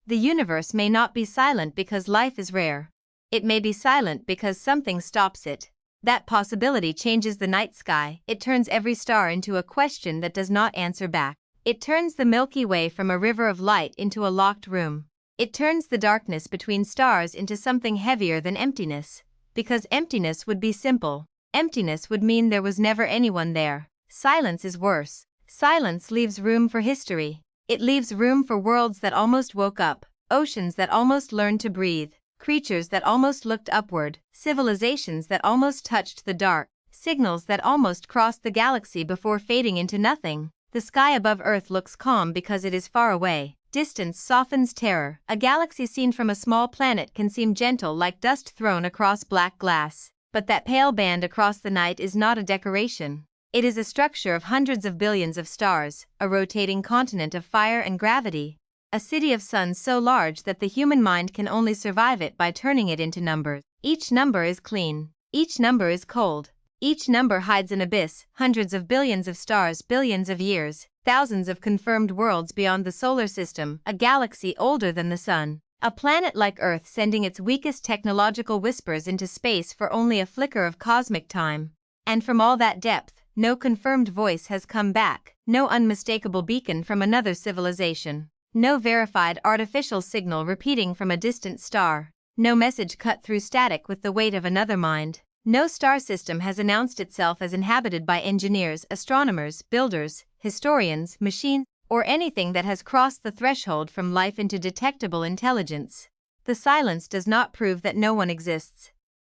The universe may not be silent because life is rare. It may be silent because something stops it. That possibility changes the night sky. It turns every star into a question that does not answer back. It turns the Milky Way from a river of light into a locked room. It turns the darkness between stars into something heavier than emptiness. Because emptiness would be simple. Emptiness would mean there was never anyone there. Silence is worse. Silence leaves room for history. It leaves room for worlds that almost woke up, oceans that almost learned to breathe, creatures that almost looked upward, civilizations that almost touched the dark, signals that almost crossed the galaxy before fading into nothing. The sky above Earth looks calm because it is far away. Distance softens terror. A galaxy seen from a small planet can seem gentle like dust thrown across black glass. But that pale band across the night is not a decoration. It is a structure of hundreds of billions of stars, a rotating continent of fire and gravity, a city of suns so large that the human mind can only survive it by turning it into numbers. Each number is clean. Each number is cold. Each number hides an abyss, hundreds of billions of stars, billions of years, thousands of confirmed worlds beyond the solar system, a galaxy older than the sun. A planet like Earth sending its weakest technological whispers into space for only a flicker of cosmic time. And from all that depth, no confirmed voice has come back, no unmistakable beacon from another civilization, no verified artificial signal repeating from a distant star, no message cut through static with the weight of another mind. No star system has announced itself as inhabited by engineers, astronomers, builders, historians, machines, or anything that has crossed the threshold from life into detectable intelligence. The silence does not prove that no one exists.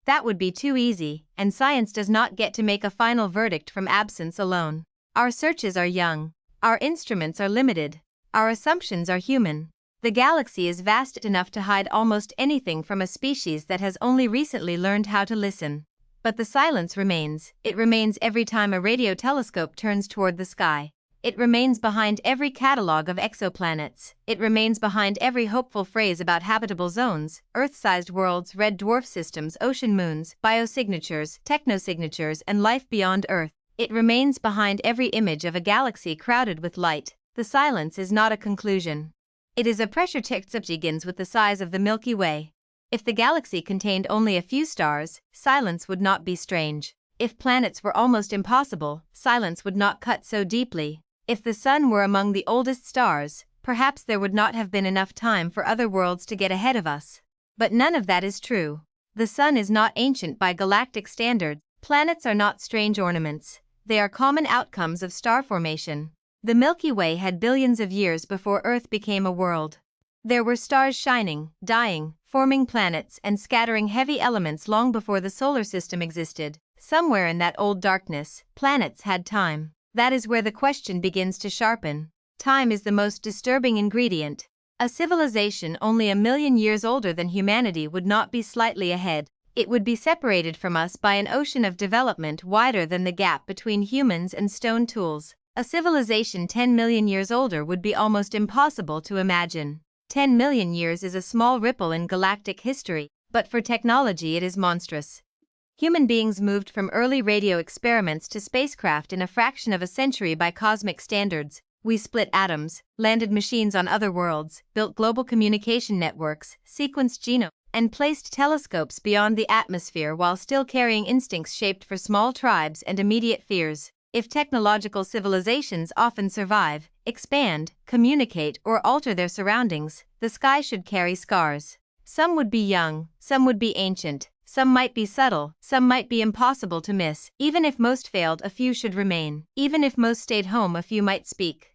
That would be too easy, and science does not get to make a final verdict from absence alone. Our searches are young. Our instruments are limited. Our assumptions are human. The galaxy is vast enough to hide almost anything from a species that has only recently learned how to listen. But the silence remains. It remains every time a radio telescope turns toward the sky. It remains behind every catalogue of exoplanets. It remains behind every hopeful phrase about habitable zones, Earth-sized worlds, red dwarf systems, ocean moons, biosignatures, technosignatures, and life beyond Earth. It remains behind every image of a galaxy crowded with light. The silence is not a conclusion. It is a pressure test that begins with the size of the Milky Way. If the galaxy contained only a few stars, silence would not be strange. If planets were almost impossible, silence would not cut so deeply. If the sun were among the oldest stars, perhaps there would not have been enough time for other worlds to get ahead of us. But none of that is true. The sun is not ancient by galactic standards. Planets are not strange ornaments. They are common outcomes of star formation. The Milky Way had billions of years before Earth became a world. There were stars shining, dying, forming planets and scattering heavy elements long before the solar system existed. Somewhere in that old darkness, planets had time. That is where the question begins to sharpen. Time is the most disturbing ingredient. A civilization only 1,000,000 years older than humanity would not be slightly ahead. It would be separated from us by an ocean of development wider than the gap between humans and stone tools. A civilization 10 million years older would be almost impossible to imagine. 10 million years is a small ripple in galactic history, but for technology it is monstrous. Human beings moved from early radio experiments to spacecraft in a fraction of a century by cosmic standards. We split atoms, landed machines on other worlds, built global communication networks, sequenced genomes, and placed telescopes beyond the atmosphere while still carrying instincts shaped for small tribes and immediate fears. If technological civilizations often survive, expand, communicate, or alter their surroundings, the sky should carry scars. Some would be young, some would be ancient. Some might be subtle, some might be impossible to miss. Even if most failed, a few should remain. Even if most stayed home, a few might speak.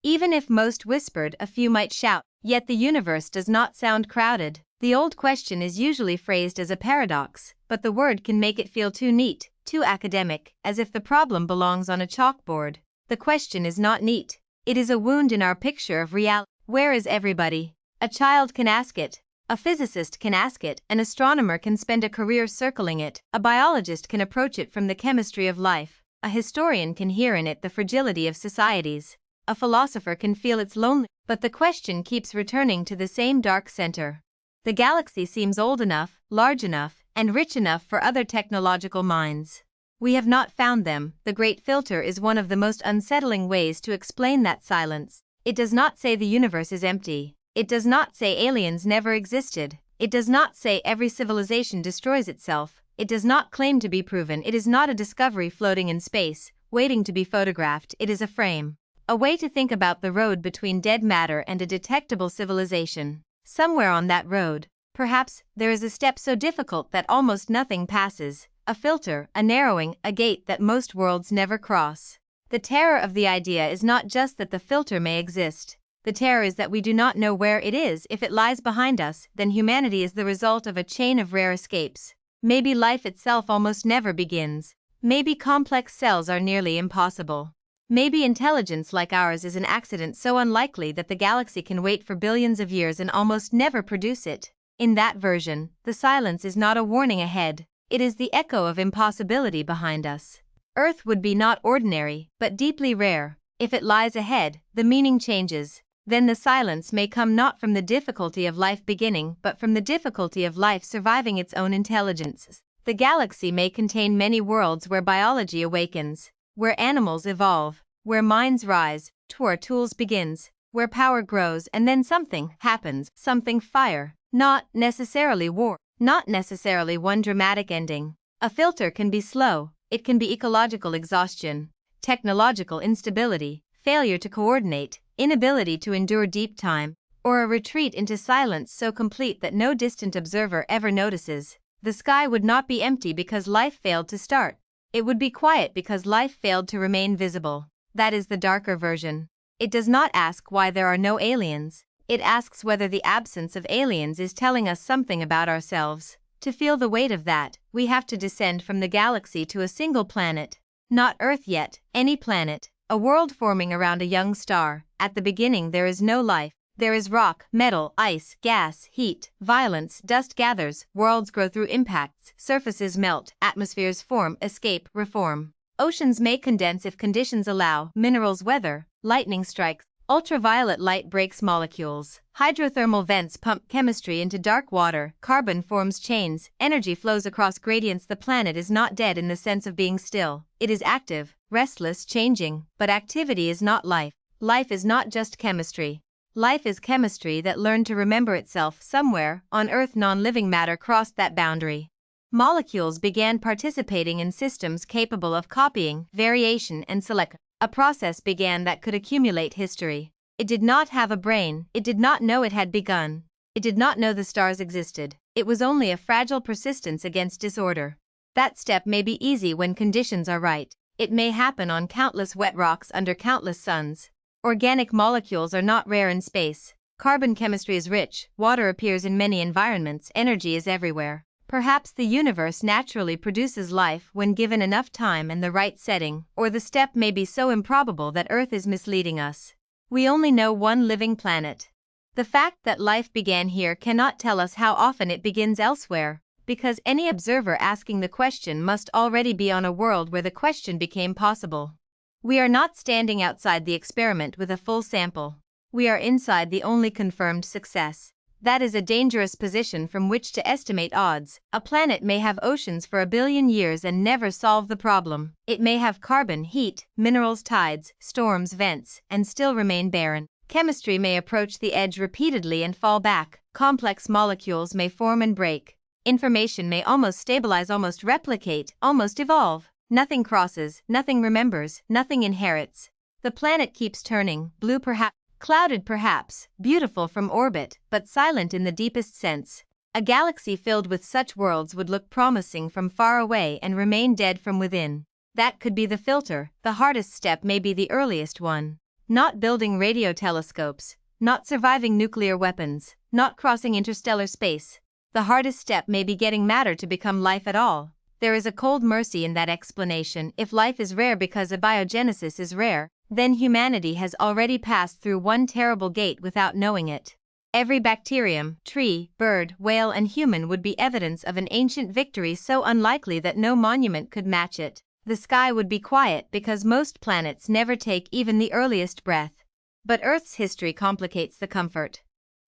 Even if most whispered, a few might shout. Yet the universe does not sound crowded. The old question is usually phrased as a paradox, but the word can make it feel too neat, too academic, as if the problem belongs on a chalkboard. The question is not neat. It is a wound in our picture of reality. Where is everybody? A child can ask it. A physicist can ask it, an astronomer can spend a career circling it, a biologist can approach it from the chemistry of life, a historian can hear in it the fragility of societies, a philosopher can feel its loneliness, but the question keeps returning to the same dark center. The galaxy seems old enough, large enough, and rich enough for other technological minds. We have not found them. The great filter is one of the most unsettling ways to explain that silence. It does not say the universe is empty. It does not say aliens never existed. It does not say every civilization destroys itself. It does not claim to be proven. It is not a discovery floating in space, waiting to be photographed. It is a frame. A way to think about the road between dead matter and a detectable civilization. Somewhere on that road, perhaps, there is a step so difficult that almost nothing passes, a filter, a narrowing, a gate that most worlds never cross. The terror of the idea is not just that the filter may exist. The terror is that we do not know where it is. If it lies behind us, then humanity is the result of a chain of rare escapes. Maybe life itself almost never begins. Maybe complex cells are nearly impossible. Maybe intelligence like ours is an accident so unlikely that the galaxy can wait for billions of years and almost never produce it. In that version, the silence is not a warning ahead, it is the echo of impossibility behind us. Earth would be not ordinary, but deeply rare. If it lies ahead, the meaning changes. Then the silence may come not from the difficulty of life beginning but from the difficulty of life surviving its own intelligence. The galaxy may contain many worlds where biology awakens, where animals evolve, where minds rise, where tools begins, where power grows and then something happens, something fire, not necessarily war, not necessarily one dramatic ending. A filter can be slow, it can be ecological exhaustion, technological instability, failure to coordinate, inability to endure deep time, or a retreat into silence so complete that no distant observer ever notices. The sky would not be empty because life failed to start. It would be quiet because life failed to remain visible. That is the darker version. It does not ask why there are no aliens. It asks whether the absence of aliens is telling us something about ourselves. To feel the weight of that, we have to descend from the galaxy to a single planet. Not Earth yet, any planet. A world forming around a young star. At the beginning there is no life. There is rock, metal, ice, gas, heat, violence, dust gathers, worlds grow through impacts, surfaces melt, atmospheres form, escape, reform. Oceans may condense if conditions allow, minerals weather, lightning strikes, ultraviolet light breaks molecules, hydrothermal vents pump chemistry into dark water, carbon forms chains, energy flows across gradients. The planet is not dead in the sense of being still, it is active, restless, changing, but activity is not life. Life is not just chemistry. Life is chemistry that learned to remember itself. Somewhere on Earth non-living matter crossed that boundary. Molecules began participating in systems capable of copying, variation and selection. A process began that could accumulate history. It did not have a brain, it did not know it had begun. It did not know the stars existed. It was only a fragile persistence against disorder. That step may be easy when conditions are right. It may happen on countless wet rocks under countless suns. Organic molecules are not rare in space. Carbon chemistry is rich, water appears in many environments, energy is everywhere. Perhaps the universe naturally produces life when given enough time and the right setting, or the step may be so improbable that Earth is misleading us. We only know one living planet. The fact that life began here cannot tell us how often it begins elsewhere, because any observer asking the question must already be on a world where the question became possible. We are not standing outside the experiment with a full sample. We are inside the only confirmed success. That is a dangerous position from which to estimate odds. A planet may have oceans for a billion years and never solve the problem. It may have carbon, heat, minerals, tides, storms, vents, and still remain barren. Chemistry may approach the edge repeatedly and fall back. Complex molecules may form and break. Information may almost stabilize, almost replicate, almost evolve. Nothing crosses, nothing remembers, nothing inherits. The planet keeps turning, blue perhaps, clouded perhaps, beautiful from orbit, but silent in the deepest sense. A galaxy filled with such worlds would look promising from far away and remain dead from within. That could be the filter. The hardest step may be the earliest one. Not building radio telescopes, not surviving nuclear weapons, not crossing interstellar space. The hardest step may be getting matter to become life at all. There is a cold mercy in that explanation. If life is rare because abiogenesis is rare, then humanity has already passed through one terrible gate without knowing it. Every bacterium, tree, bird, whale and human would be evidence of an ancient victory so unlikely that no monument could match it. The sky would be quiet because most planets never take even the earliest breath. But Earth's history complicates the comfort.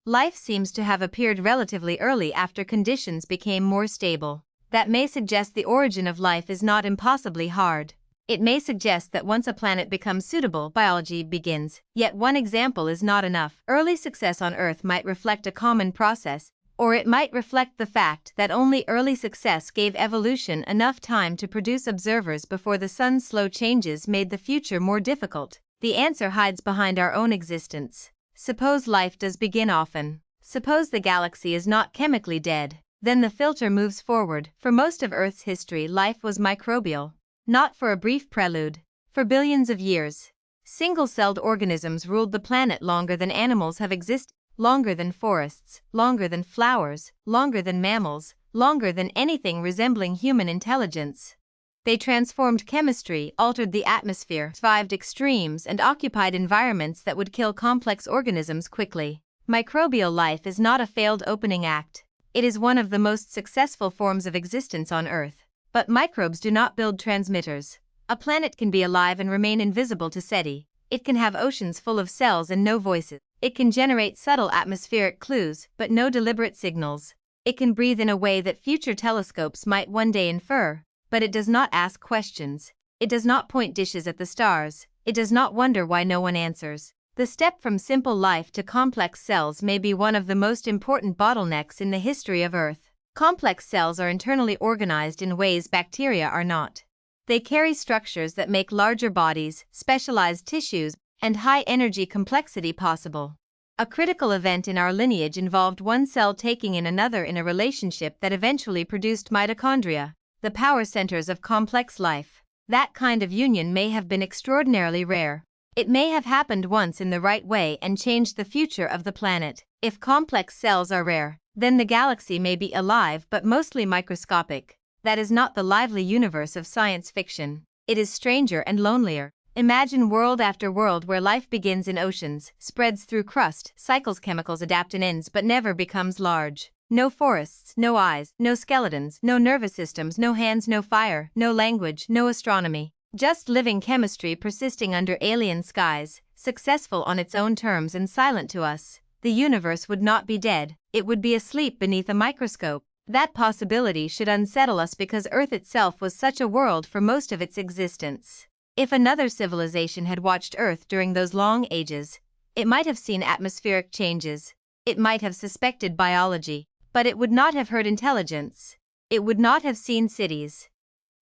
Life seems to have appeared relatively early after conditions became more stable. That may suggest the origin of life is not impossibly hard. It may suggest that once a planet becomes suitable, biology begins. Yet one example is not enough. Early success on Earth might reflect a common process, or it might reflect the fact that only early success gave evolution enough time to produce observers before the sun's slow changes made the future more difficult. The answer hides behind our own existence. Suppose life does begin often. Suppose the galaxy is not chemically dead. Then the filter moves forward. For most of Earth's history, life was microbial. Not for a brief prelude. For billions of years. Single-celled organisms ruled the planet longer than animals have existed. Longer than forests, longer than flowers, longer than mammals, longer than anything resembling human intelligence. They transformed chemistry, altered the atmosphere, survived extremes, and occupied environments that would kill complex organisms quickly. Microbial life is not a failed opening act. It is one of the most successful forms of existence on Earth. But microbes do not build transmitters. A planet can be alive and remain invisible to SETI. It can have oceans full of cells and no voices. It can generate subtle atmospheric clues, but no deliberate signals. It can breathe in a way that future telescopes might one day infer, but it does not ask questions. It does not point dishes at the stars. It does not wonder why no one answers. The step from simple life to complex cells may be one of the most important bottlenecks in the history of Earth. Complex cells are internally organized in ways bacteria are not. They carry structures that make larger bodies, specialized tissues, and high-energy complexity possible. A critical event in our lineage involved one cell taking in another in a relationship that eventually produced mitochondria, the power centers of complex life. That kind of union may have been extraordinarily rare. It may have happened once in the right way and changed the future of the planet. If complex cells are rare, then the galaxy may be alive but mostly microscopic. That is not the lively universe of science fiction. It is stranger and lonelier. Imagine world after world where life begins in oceans, spreads through crust, cycles chemicals, adapt and ends but never becomes large. No forests, no eyes, no skeletons, no nervous systems, no hands, no fire, no language, no astronomy. Just living chemistry persisting under alien skies, successful on its own terms and silent to us. The universe would not be dead, it would be asleep beneath a microscope. That possibility should unsettle us because Earth itself was such a world for most of its existence. If another civilization had watched Earth during those long ages, it might have seen atmospheric changes, it might have suspected biology, but it would not have heard intelligence. It would not have seen cities.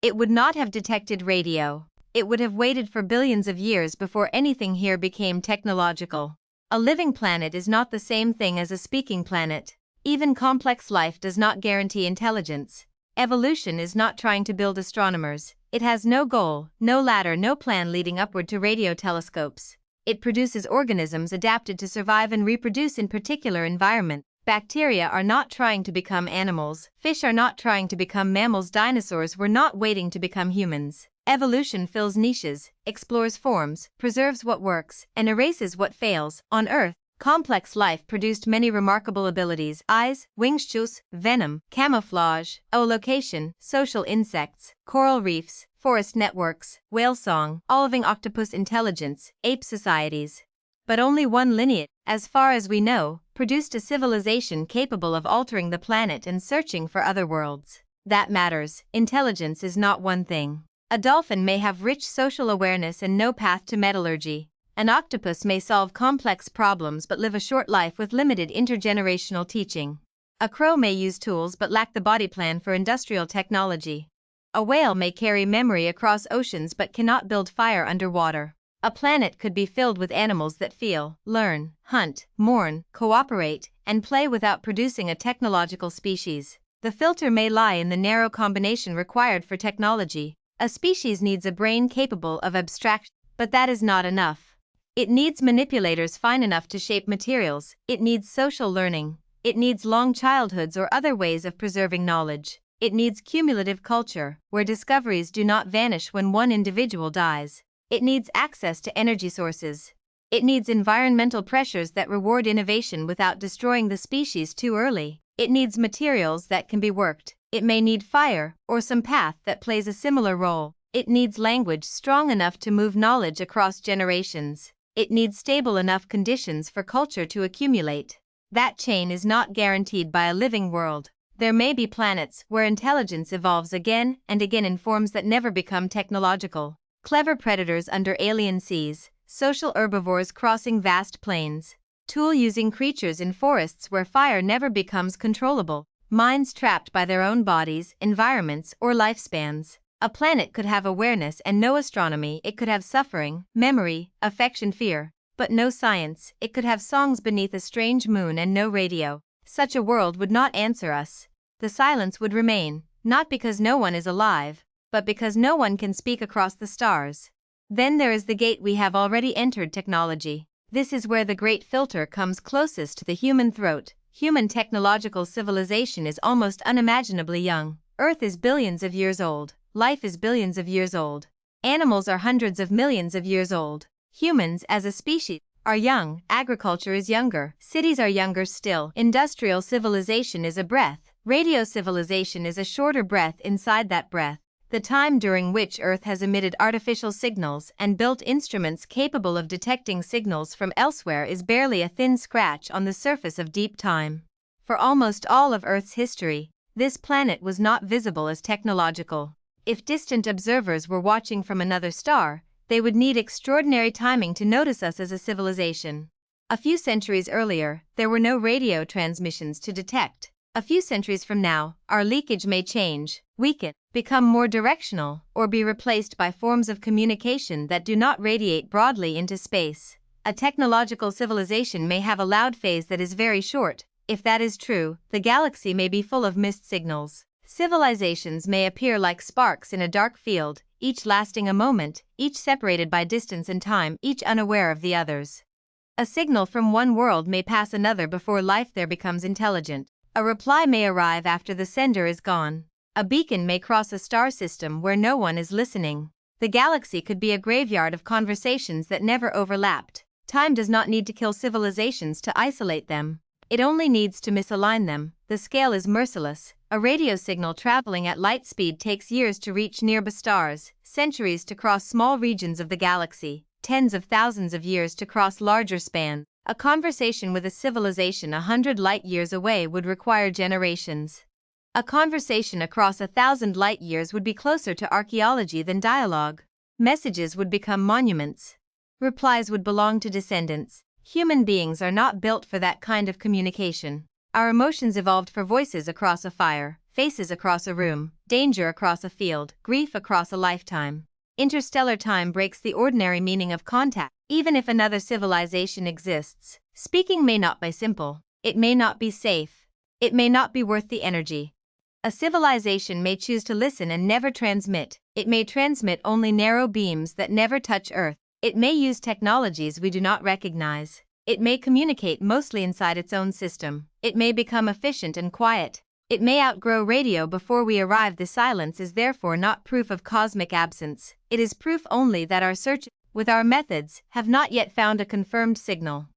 It would not have detected radio. It would have waited for billions of years before anything here became technological. A living planet is not the same thing as a speaking planet. Even complex life does not guarantee intelligence. Evolution is not trying to build astronomers. It has no goal, no ladder, no plan leading upward to radio telescopes. It produces organisms adapted to survive and reproduce in particular environments. Bacteria are not trying to become animals. Fish are not trying to become mammals. Dinosaurs were not waiting to become humans. Evolution fills niches, explores forms, preserves what works, and erases what fails. On Earth, complex life produced many remarkable abilities: eyes, wings, venom, camouflage, echolocation, social insects, coral reefs, forest networks, whale song, oliving octopus intelligence, ape societies. But only one lineage, as far as we know, produced a civilization capable of altering the planet and searching for other worlds. That matters. Intelligence is not one thing. A dolphin may have rich social awareness and no path to metallurgy. An octopus may solve complex problems but live a short life with limited intergenerational teaching. A crow may use tools but lack the body plan for industrial technology. A whale may carry memory across oceans but cannot build fire underwater. A planet could be filled with animals that feel, learn, hunt, mourn, cooperate, and play without producing a technological species. The filter may lie in the narrow combination required for technology. A species needs a brain capable of abstraction, but that is not enough. It needs manipulators fine enough to shape materials. It needs social learning. It needs long childhoods or other ways of preserving knowledge. It needs cumulative culture, where discoveries do not vanish when one individual dies. It needs access to energy sources. It needs environmental pressures that reward innovation without destroying the species too early. It needs materials that can be worked. It may need fire, or some path that plays a similar role. It needs language strong enough to move knowledge across generations. It needs stable enough conditions for culture to accumulate. That chain is not guaranteed by a living world. There may be planets where intelligence evolves again and again in forms that never become technological. Clever predators under alien seas, social herbivores crossing vast plains, tool-using creatures in forests where fire never becomes controllable, minds trapped by their own bodies, environments, or lifespans. A planet could have awareness and no astronomy, it could have suffering, memory, affection, fear, but no science. It could have songs beneath a strange moon and no radio. Such a world would not answer us. The silence would remain, not because no one is alive, but because no one can speak across the stars. Then there is the gate. We have already entered technology. This is where the great filter comes closest to the human throat. Human technological civilization is almost unimaginably young. Earth is billions of years old. Life is billions of years old. Animals are hundreds of millions of years old. Humans, as a species, are young. Agriculture is younger. Cities are younger still. Industrial civilization is a breath. Radio civilization is a shorter breath inside that breath. The time during which Earth has emitted artificial signals and built instruments capable of detecting signals from elsewhere is barely a thin scratch on the surface of deep time. For almost all of Earth's history, this planet was not visible as technological. If distant observers were watching from another star, they would need extraordinary timing to notice us as a civilization. A few centuries earlier, there were no radio transmissions to detect. A few centuries from now, our leakage may change, weaken, become more directional, or be replaced by forms of communication that do not radiate broadly into space. A technological civilization may have a loud phase that is very short. If that is true, the galaxy may be full of missed signals. Civilizations may appear like sparks in a dark field, each lasting a moment, each separated by distance and time, each unaware of the others. A signal from one world may pass another before life there becomes intelligent. A reply may arrive after the sender is gone. A beacon may cross a star system where no one is listening. The galaxy could be a graveyard of conversations that never overlapped. Time does not need to kill civilizations to isolate them. It only needs to misalign them. The scale is merciless. A radio signal traveling at light speed takes years to reach nearby stars, centuries to cross small regions of the galaxy, tens of thousands of years to cross larger spans. A conversation with a civilization 100 light-years away would require generations. A conversation across 1,000 light-years would be closer to archaeology than dialogue. Messages would become monuments. Replies would belong to descendants. Human beings are not built for that kind of communication. Our emotions evolved for voices across a fire, faces across a room, danger across a field, grief across a lifetime. Interstellar time breaks the ordinary meaning of contact. Even if another civilization exists, speaking may not be simple. It may not be safe. It may not be worth the energy. A civilization may choose to listen and never transmit. It may transmit only narrow beams that never touch Earth. It may use technologies we do not recognize. It may communicate mostly inside its own system. It may become efficient and quiet. It may outgrow radio before we arrive. The silence is therefore not proof of cosmic absence. It is proof only that our search, with our methods, have not yet found a confirmed signal.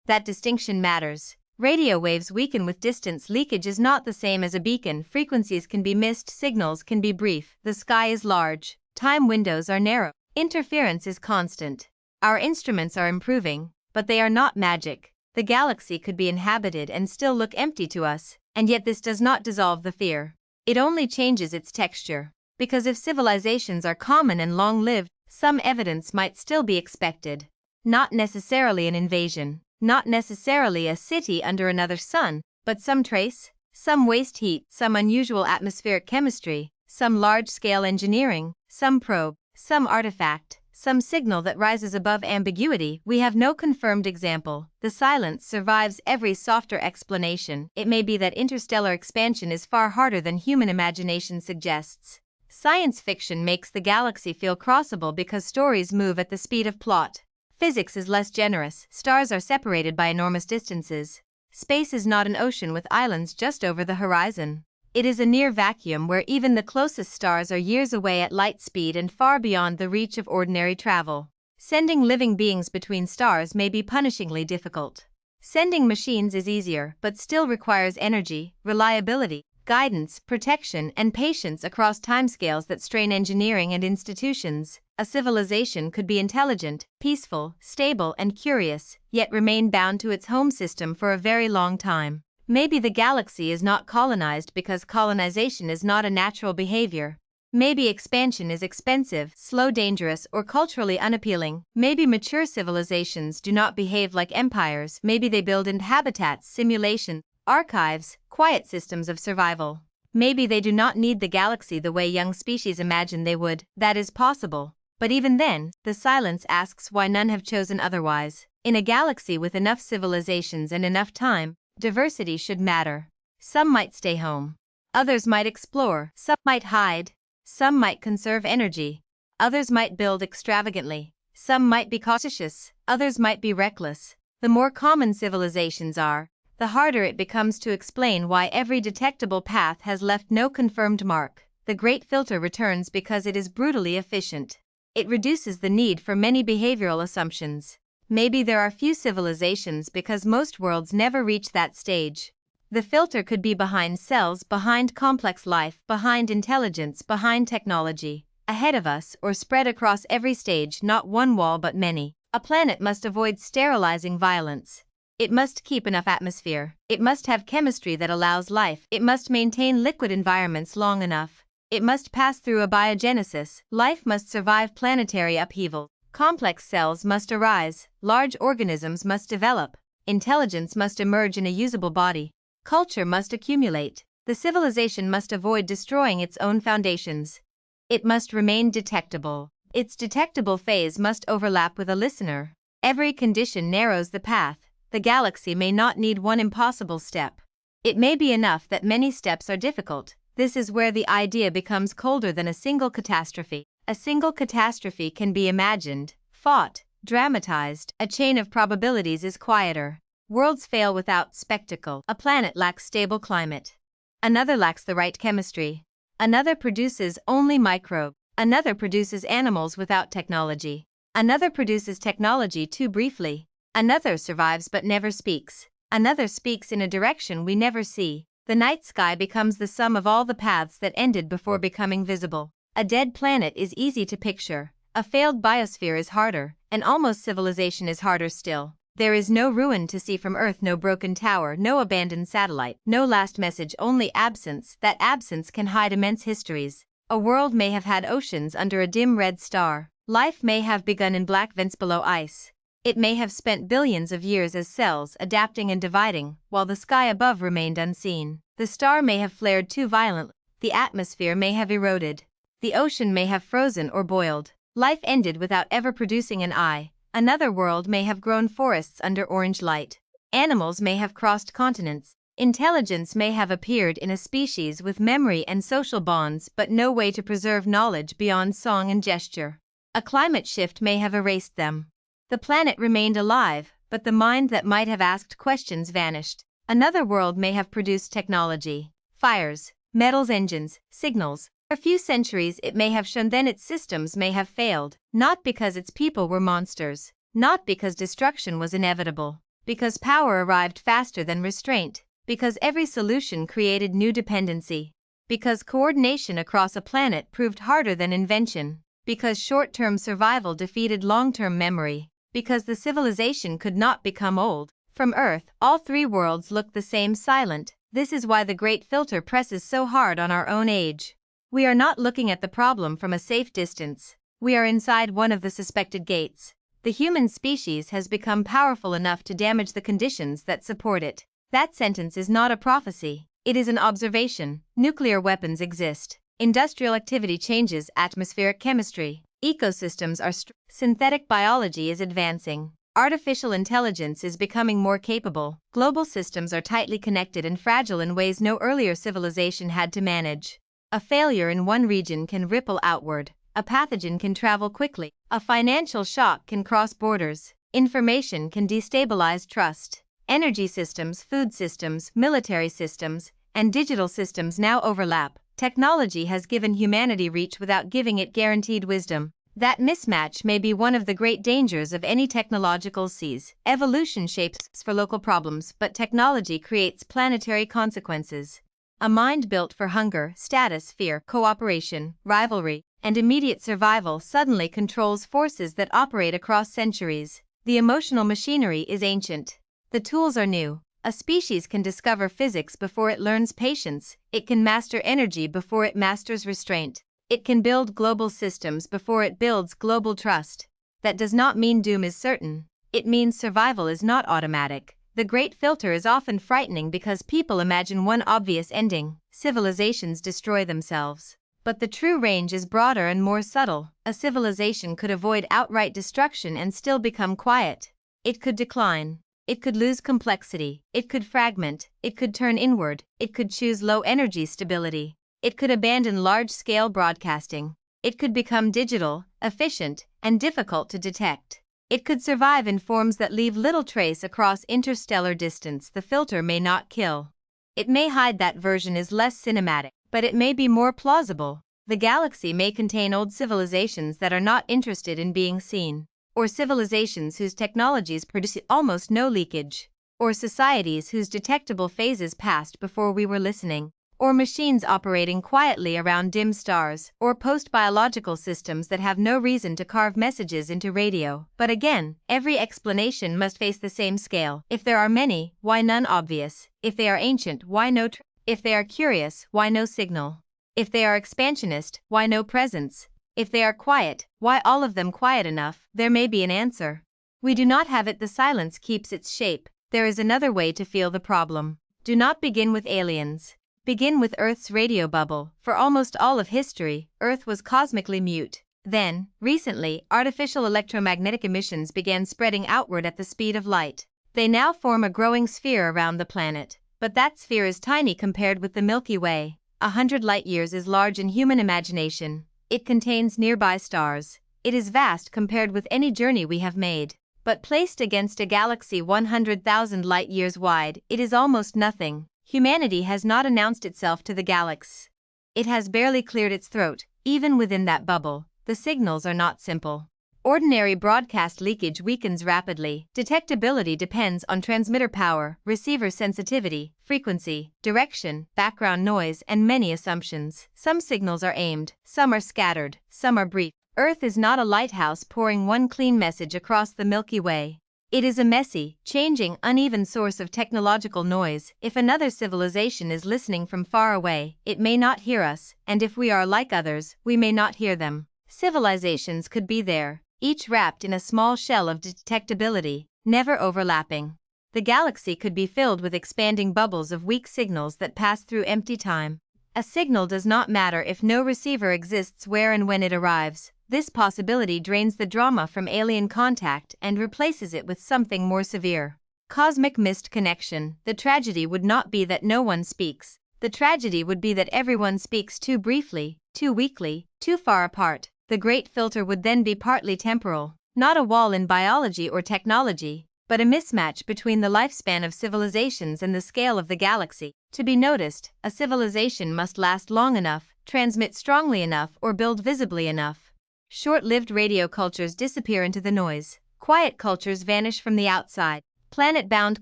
That distinction matters. Radio waves weaken with distance. Leakage is not the same as a beacon. Frequencies can be missed, signals can be brief. The sky is large. Time windows are narrow. Interference is constant. Our instruments are improving, but they are not magic. The galaxy could be inhabited and still look empty to us, and yet this does not dissolve the fear. It only changes its texture. Because if civilizations are common and long-lived, some evidence might still be expected. Not necessarily an invasion, not necessarily a city under another sun, but some trace, some waste heat, some unusual atmospheric chemistry, some large-scale engineering, some probe, some artifact, some signal that rises above ambiguity. We have no confirmed example. The silence survives every softer explanation. It may be that interstellar expansion is far harder than human imagination suggests. Science fiction makes the galaxy feel crossable because stories move at the speed of plot. Physics is less generous. Stars are separated by enormous distances. Space is not an ocean with islands just over the horizon. It is a near vacuum where even the closest stars are years away at light speed and far beyond the reach of ordinary travel. Sending living beings between stars may be punishingly difficult. Sending machines is easier, but still requires energy, reliability, guidance, protection, and patience across timescales that strain engineering and institutions. A civilization could be intelligent, peaceful, stable, and curious, yet remain bound to its home system for a very long time. Maybe the galaxy is not colonized because colonization is not a natural behavior. Maybe expansion is expensive, slow, dangerous, or culturally unappealing. Maybe mature civilizations do not behave like empires. Maybe they build in habitats, simulations, archives, quiet systems of survival. Maybe they do not need the galaxy the way young species imagine they would. That is possible. But even then, the silence asks why none have chosen otherwise. In a galaxy with enough civilizations and enough time, diversity should matter. Some might stay home. Others might explore. Some might hide. Some might conserve energy. Others might build extravagantly. Some might be cautious. Others might be reckless. The more common civilizations are, the harder it becomes to explain why every detectable path has left no confirmed mark. The great filter returns because it is brutally efficient. It reduces the need for many behavioral assumptions. Maybe there are few civilizations because most worlds never reach that stage. The filter could be behind cells, behind complex life, behind intelligence, behind technology, ahead of us, or spread across every stage, not one wall but many. A planet must avoid sterilizing violence. It must keep enough atmosphere. It must have chemistry that allows life. It must maintain liquid environments long enough. It must pass through abiogenesis. Life must survive planetary upheaval. Complex cells must arise. Large organisms must develop. Intelligence must emerge in a usable body. Culture must accumulate. The civilization must avoid destroying its own foundations. It must remain detectable. Its detectable phase must overlap with a listener. Every condition narrows the path. The galaxy may not need one impossible step. It may be enough that many steps are difficult. This is where the idea becomes colder than a single catastrophe. A single catastrophe can be imagined, fought, dramatized. A chain of probabilities is quieter. Worlds fail without spectacle. A planet lacks stable climate. Another lacks the right chemistry. Another produces only microbes. Another produces animals without technology. Another produces technology too briefly. Another survives but never speaks. Another speaks in a direction we never see. The night sky becomes the sum of all the paths that ended before becoming visible. A dead planet is easy to picture. A failed biosphere is harder. An almost civilization is harder still. There is no ruin to see from Earth, no broken tower, no abandoned satellite, no last message, only absence. That absence can hide immense histories. A world may have had oceans under a dim red star. Life may have begun in black vents below ice. It may have spent billions of years as cells adapting and dividing, while the sky above remained unseen. The star may have flared too violently. The atmosphere may have eroded. The ocean may have frozen or boiled. Life ended without ever producing an eye. Another world may have grown forests under orange light. Animals may have crossed continents. Intelligence may have appeared in a species with memory and social bonds but no way to preserve knowledge beyond song and gesture. A climate shift may have erased them. The planet remained alive, but the mind that might have asked questions vanished. Another world may have produced technology, fires, metals, engines, signals. For a few centuries it may have shown, then its systems may have failed, not because its people were monsters, not because destruction was inevitable, because power arrived faster than restraint, because every solution created new dependency, because coordination across a planet proved harder than invention, because short-term survival defeated long-term memory, because the civilization could not become old. From Earth, all three worlds look the same, silent. This is why the great filter presses so hard on our own age. We are not looking at the problem from a safe distance. We are inside one of the suspected gates. The human species has become powerful enough to damage the conditions that support it. That sentence is not a prophecy. It is an observation. Nuclear weapons exist. Industrial activity changes atmospheric chemistry. Ecosystems are synthetic biology is advancing. Artificial intelligence is becoming more capable. Global systems are tightly connected and fragile in ways no earlier civilization had to manage. A failure in one region can ripple outward. A pathogen can travel quickly. A financial shock can cross borders. Information can destabilize trust. Energy systems, food systems, military systems, and digital systems now overlap. Technology has given humanity reach without giving it guaranteed wisdom. That mismatch may be one of the great dangers of any technological siege. Evolution shapes for local problems, but technology creates planetary consequences. A mind built for hunger, status, fear, cooperation, rivalry, and immediate survival suddenly controls forces that operate across centuries. The emotional machinery is ancient. The tools are new. A species can discover physics before it learns patience. It can master energy before it masters restraint. It can build global systems before it builds global trust. That does not mean doom is certain. It means survival is not automatic. The great filter is often frightening because people imagine one obvious ending: civilizations destroy themselves. But the true range is broader and more subtle. A civilization could avoid outright destruction and still become quiet. It could decline. It could lose complexity. It could fragment. It could turn inward. It could choose low energy stability. It could abandon large-scale broadcasting. It could become digital, efficient, and difficult to detect. It could survive in forms that leave little trace across interstellar distance. The filter may not kill. It may hide. That version is less cinematic, but it may be more plausible. The galaxy may contain old civilizations that are not interested in being seen, or civilizations whose technologies produce almost no leakage, or societies whose detectable phases passed before we were listening, or machines operating quietly around dim stars, or post-biological systems that have no reason to carve messages into radio. But again, every explanation must face the same scale. If there are many, why none obvious? If they are ancient, why no If they are curious, why no signal? If they are expansionist, why no presence? If they are quiet, why all of them quiet enough? There may be an answer. We do not have it. The silence keeps its shape. There is another way to feel the problem. Do not begin with aliens. Begin with Earth's radio bubble. For almost all of history, Earth was cosmically mute. Then, recently, artificial electromagnetic emissions began spreading outward at the speed of light. They now form a growing sphere around the planet, but that sphere is tiny compared with the Milky Way. 100 light-years is large in human imagination. It contains nearby stars. It is vast compared with any journey we have made. But placed against a galaxy 100,000 light-years wide, it is almost nothing. Humanity has not announced itself to the galaxy. It has barely cleared its throat. Even within that bubble, the signals are not simple. Ordinary broadcast leakage weakens rapidly. Detectability depends on transmitter power, receiver sensitivity, frequency, direction, background noise, and many assumptions. Some signals are aimed, some are scattered, some are brief. Earth is not a lighthouse pouring one clean message across the Milky Way. It is a messy, changing, uneven source of technological noise. If another civilization is listening from far away, it may not hear us, and if we are like others, we may not hear them. Civilizations could be there, each wrapped in a small shell of detectability, never overlapping. The galaxy could be filled with expanding bubbles of weak signals that pass through empty time. A signal does not matter if no receiver exists where and when it arrives. This possibility drains the drama from alien contact and replaces it with something more severe. Cosmic missed connection. The tragedy would not be that no one speaks. The tragedy would be that everyone speaks too briefly, too weakly, too far apart. The great filter would then be partly temporal, not a wall in biology or technology, but a mismatch between the lifespan of civilizations and the scale of the galaxy. To be noticed, a civilization must last long enough, transmit strongly enough, or build visibly enough. Short-lived radio cultures disappear into the noise. Quiet cultures vanish from the outside. Planet-bound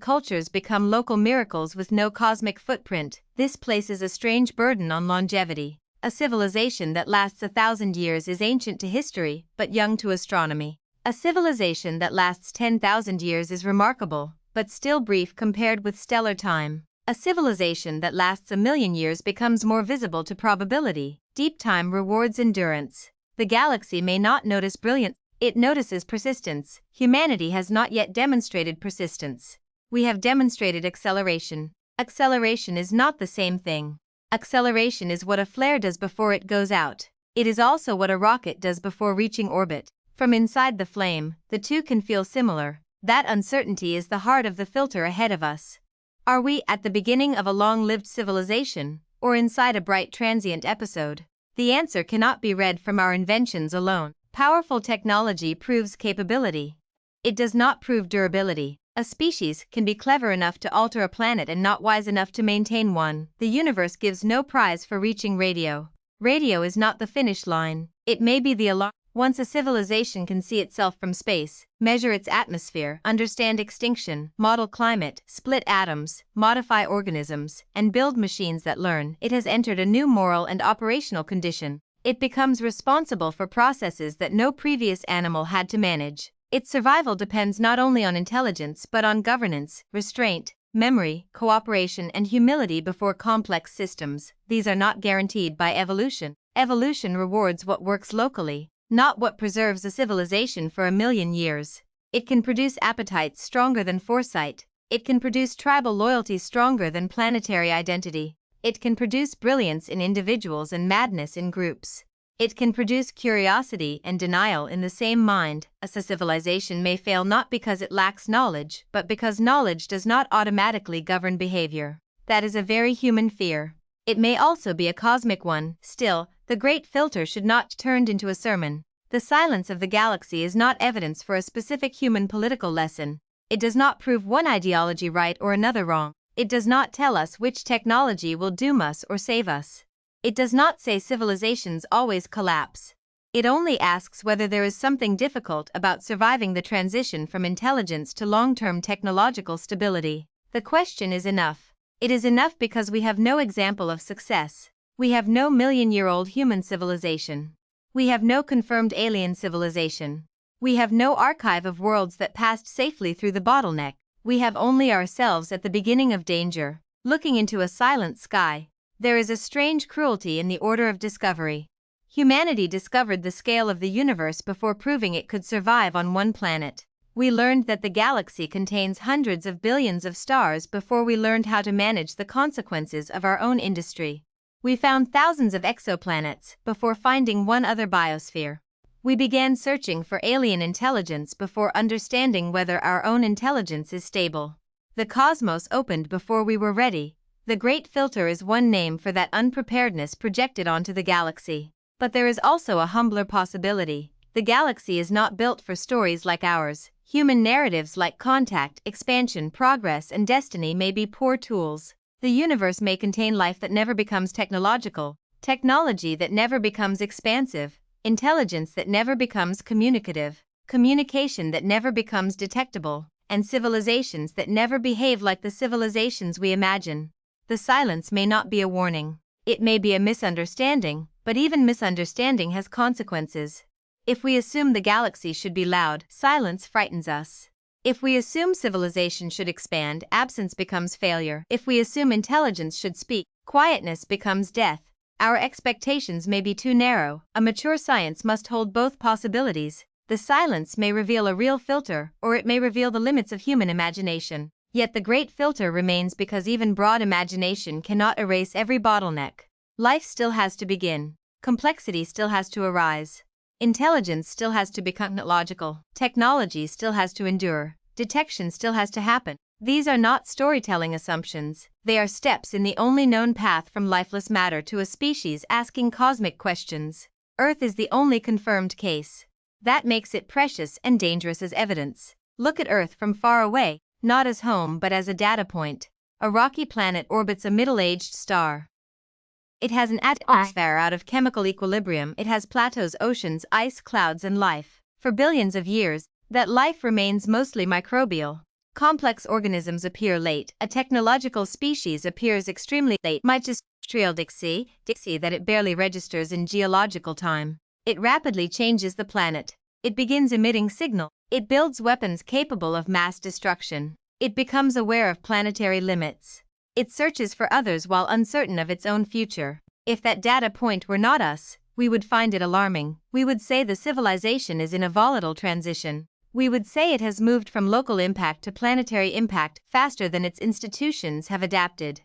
cultures become local miracles with no cosmic footprint. This places a strange burden on longevity. A civilization that lasts 1,000 years is ancient to history, but young to astronomy. A civilization that lasts 10,000 years is remarkable, but still brief compared with stellar time. A civilization that lasts 1,000,000 years becomes more visible to probability. Deep time rewards endurance. The galaxy may not notice brilliance, it notices persistence. Humanity has not yet demonstrated persistence. We have demonstrated acceleration. Acceleration is not the same thing. Acceleration is what a flare does before it goes out. It is also what a rocket does before reaching orbit. From inside the flame, the two can feel similar. That uncertainty is the heart of the filter ahead of us. Are we at the beginning of a long-lived civilization, or inside a bright transient episode? The answer cannot be read from our inventions alone. Powerful technology proves capability. It does not prove durability. A species can be clever enough to alter a planet and not wise enough to maintain one. The universe gives no prize for reaching radio. Radio is not the finish line. It may be the alarm. Once a civilization can see itself from space, measure its atmosphere, understand extinction, model climate, split atoms, modify organisms, and build machines that learn, it has entered a new moral and operational condition. It becomes responsible for processes that no previous animal had to manage. Its survival depends not only on intelligence but on governance, restraint, memory, cooperation, and humility before complex systems. These are not guaranteed by evolution. Evolution rewards what works locally, not what preserves a civilization for a million years. It can produce appetites stronger than foresight. It can produce tribal loyalty stronger than planetary identity. It can produce brilliance in individuals and madness in groups. It can produce curiosity and denial in the same mind. A civilization may fail not because it lacks knowledge, but because knowledge does not automatically govern behavior. That is a very human fear. It may also be a cosmic one. Still, the great filter should not be turned into a sermon. The silence of the galaxy is not evidence for a specific human political lesson. It does not prove one ideology right or another wrong. It does not tell us which technology will doom us or save us. It does not say civilizations always collapse. It only asks whether there is something difficult about surviving the transition from intelligence to long-term technological stability. The question is enough. It is enough because we have no example of success. We have no million-year-old human civilization. We have no confirmed alien civilization. We have no archive of worlds that passed safely through the bottleneck. We have only ourselves at the beginning of danger, looking into a silent sky. There is a strange cruelty in the order of discovery. Humanity discovered the scale of the universe before proving it could survive on one planet. We learned that the galaxy contains hundreds of billions of stars before we learned how to manage the consequences of our own industry. We found thousands of exoplanets before finding one other biosphere. We began searching for alien intelligence before understanding whether our own intelligence is stable. The cosmos opened before we were ready. The great filter is one name for that unpreparedness projected onto the galaxy. But there is also a humbler possibility. The galaxy is not built for stories like ours. Human narratives like contact, expansion, progress, and destiny may be poor tools. The universe may contain life that never becomes technological, technology that never becomes expansive, intelligence that never becomes communicative, communication that never becomes detectable, and civilizations that never behave like the civilizations we imagine. The silence may not be a warning. It may be a misunderstanding, but even misunderstanding has consequences. If we assume the galaxy should be loud, silence frightens us. If we assume civilization should expand, absence becomes failure. If we assume intelligence should speak, quietness becomes death. Our expectations may be too narrow. A mature science must hold both possibilities. The silence may reveal a real filter, or it may reveal the limits of human imagination. Yet the great filter remains because even broad imagination cannot erase every bottleneck. Life still has to begin. Complexity still has to arise. Intelligence still has to become logical. Technology still has to endure. Detection still has to happen. These are not storytelling assumptions. They are steps in the only known path from lifeless matter to a species asking cosmic questions. Earth is the only confirmed case. That makes it precious and dangerous as evidence. Look at Earth from far away. Not as home but as a data point. A rocky planet orbits a middle-aged star. It has an atmosphere out of chemical equilibrium. It has plateaus, oceans, ice, clouds, and life. For billions of years, that life remains mostly microbial. Complex organisms appear late. A technological species appears extremely late. Extraterrestrial Dixie that it barely registers in geological time. It rapidly changes the planet. It begins emitting signal. It builds weapons capable of mass destruction. It becomes aware of planetary limits. It searches for others while uncertain of its own future. If that data point were not us, we would find it alarming. We would say the civilization is in a volatile transition. We would say it has moved from local impact to planetary impact faster than its institutions have adapted.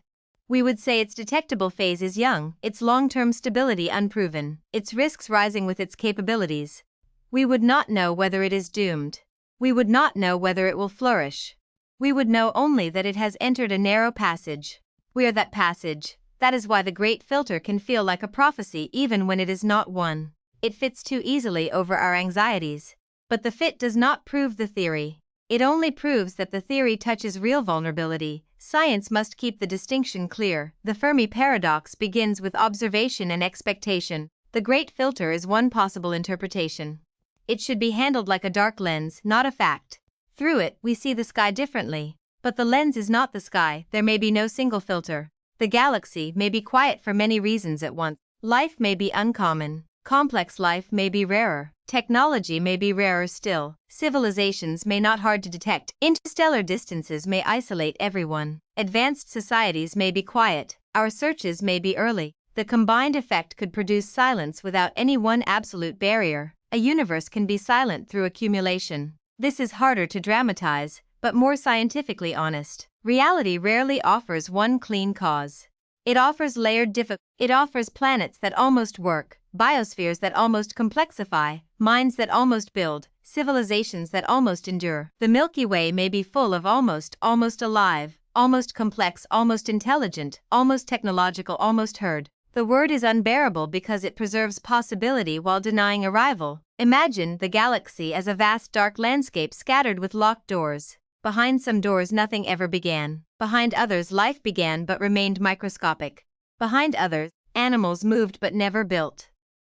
We would say its detectable phase is young, its long-term stability unproven, its risks rising with its capabilities. We would not know whether it is doomed. We would not know whether it will flourish. We would know only that it has entered a narrow passage. We are that passage. That is why the great filter can feel like a prophecy even when it is not one. It fits too easily over our anxieties. But the fit does not prove the theory. It only proves that the theory touches real vulnerability. Science must keep the distinction clear. The Fermi paradox begins with observation and expectation. The great filter is one possible interpretation. It should be handled like a dark lens, not a fact. Through it, we see the sky differently. But the lens is not the sky. There may be no single filter. The galaxy may be quiet for many reasons at once. Life may be uncommon. Complex life may be rarer. Technology may be rarer still. Civilizations may not hard to detect. Interstellar distances may isolate everyone. Advanced societies may be quiet. Our searches may be early. The combined effect could produce silence without any one absolute barrier. A universe can be silent through accumulation. This is harder to dramatize, but more scientifically honest. Reality rarely offers one clean cause. It offers layered difficulty. It offers planets that almost work, biospheres that almost complexify, minds that almost build, civilizations that almost endure. The Milky Way may be full of almost alive, almost complex, almost intelligent, almost technological, almost heard. The word is unbearable because it preserves possibility while denying arrival. Imagine the galaxy as a vast dark landscape scattered with locked doors. Behind some doors nothing ever began. Behind others life began but remained microscopic. Behind others, animals moved but never built.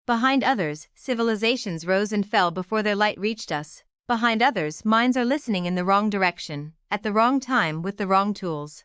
Behind others, civilizations rose and fell before their light reached us. Behind others, minds are listening in the wrong direction, at the wrong time with the wrong tools.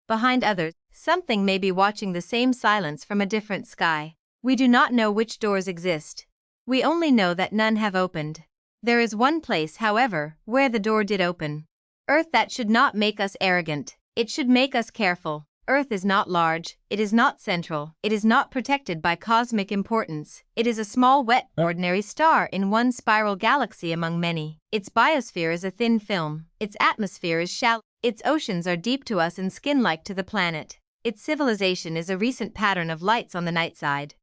Behind others, something may be watching the same silence from a different sky. We do not know which doors exist. We only know that none have opened. There is one place, however, where the door did open. Earth. That should not make us arrogant. It should make us careful. Earth is not large, it is not central, it is not protected by cosmic importance. It is a small, wet, ordinary star in one spiral galaxy among many. Its biosphere is a thin film. Its atmosphere is shallow. Its oceans are deep to us and skin-like to the planet. Its civilization is a recent pattern of lights on the night side.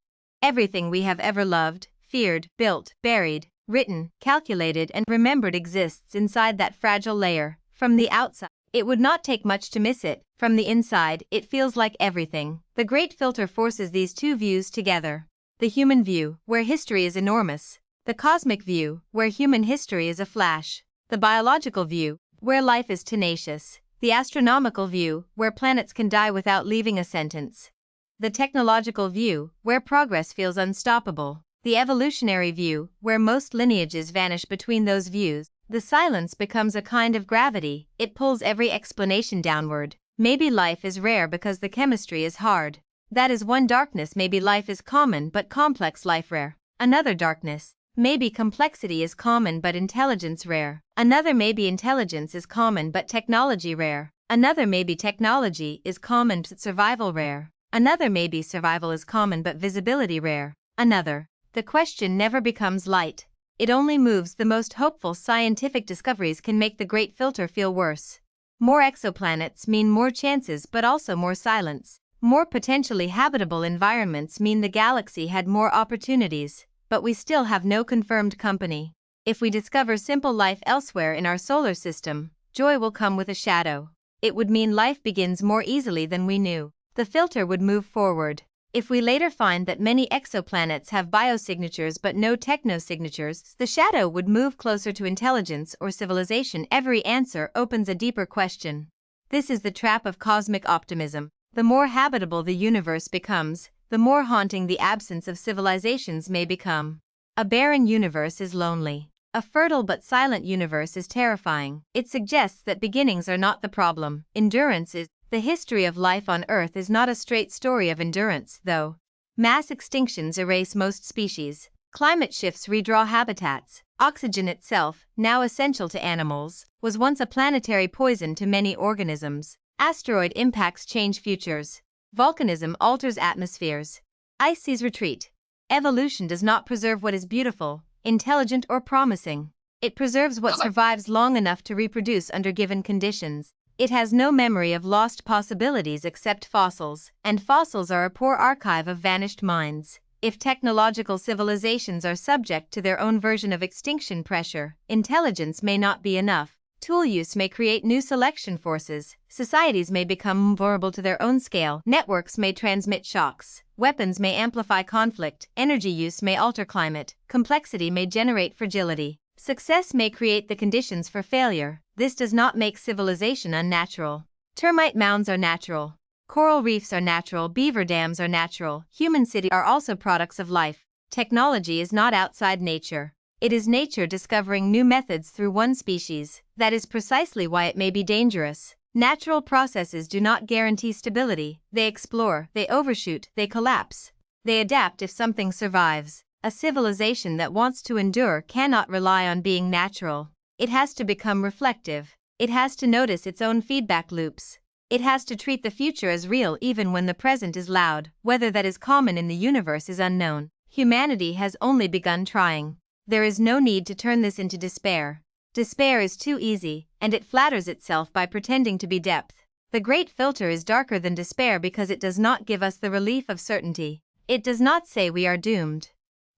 Everything we have ever loved, feared, built, buried, written, calculated, and remembered exists inside that fragile layer. From the outside, it would not take much to miss it. From the inside, it feels like everything. The great filter forces these two views together. The human view, where history is enormous. The cosmic view, where human history is a flash. The biological view, where life is tenacious. The astronomical view, where planets can die without leaving a sentence. The technological view, where progress feels unstoppable. The evolutionary view, where most lineages vanish between those views. The silence becomes a kind of gravity, it pulls every explanation downward. Maybe life is rare because the chemistry is hard. That is one darkness. Maybe life is common but complex life rare. Another darkness. Maybe complexity is common but intelligence rare. Another maybe intelligence is common but technology rare. Another maybe technology is common but survival rare. Another maybe survival is common but visibility rare. Another. The question never becomes light. It only moves. The most hopeful scientific discoveries can make the great filter feel worse. More exoplanets mean more chances but also more silence. More potentially habitable environments mean the galaxy had more opportunities, but we still have no confirmed company. If we discover simple life elsewhere in our solar system, joy will come with a shadow. It would mean life begins more easily than we knew. The filter would move forward. If we later find that many exoplanets have biosignatures but no technosignatures, the shadow would move closer to intelligence or civilization. Every answer opens a deeper question. This is the trap of cosmic optimism. The more habitable the universe becomes, the more haunting the absence of civilizations may become. A barren universe is lonely. A fertile but silent universe is terrifying. It suggests that beginnings are not the problem. Endurance is. The history of life on Earth is not a straight story of endurance, though. Mass extinctions erase most species. Climate shifts redraw habitats. Oxygen itself, now essential to animals, was once a planetary poison to many organisms. Asteroid impacts change futures. Volcanism alters atmospheres. Ice seas retreat. Evolution does not preserve what is beautiful, intelligent, or promising. It preserves what survives long enough to reproduce under given conditions. It has no memory of lost possibilities except fossils, and fossils are a poor archive of vanished minds. If technological civilizations are subject to their own version of extinction pressure, intelligence may not be enough. Tool use may create new selection forces. Societies may become vulnerable to their own scale. Networks may transmit shocks. Weapons may amplify conflict. Energy use may alter climate. Complexity may generate fragility. Success may create the conditions for failure. This does not make civilization unnatural. Termite mounds are natural. Coral reefs are natural. Beaver dams are natural. Human cities are also products of life. Technology is not outside nature. It is nature discovering new methods through one species. That is precisely why it may be dangerous. Natural processes do not guarantee stability. They explore, they overshoot, they collapse. They adapt if something survives. A civilization that wants to endure cannot rely on being natural. It has to become reflective. It has to notice its own feedback loops. It has to treat the future as real even when the present is loud. Whether that is common in the universe is unknown. Humanity has only begun trying. There is no need to turn this into despair. Despair is too easy, and it flatters itself by pretending to be depth. The great filter is darker than despair because it does not give us the relief of certainty. It does not say we are doomed.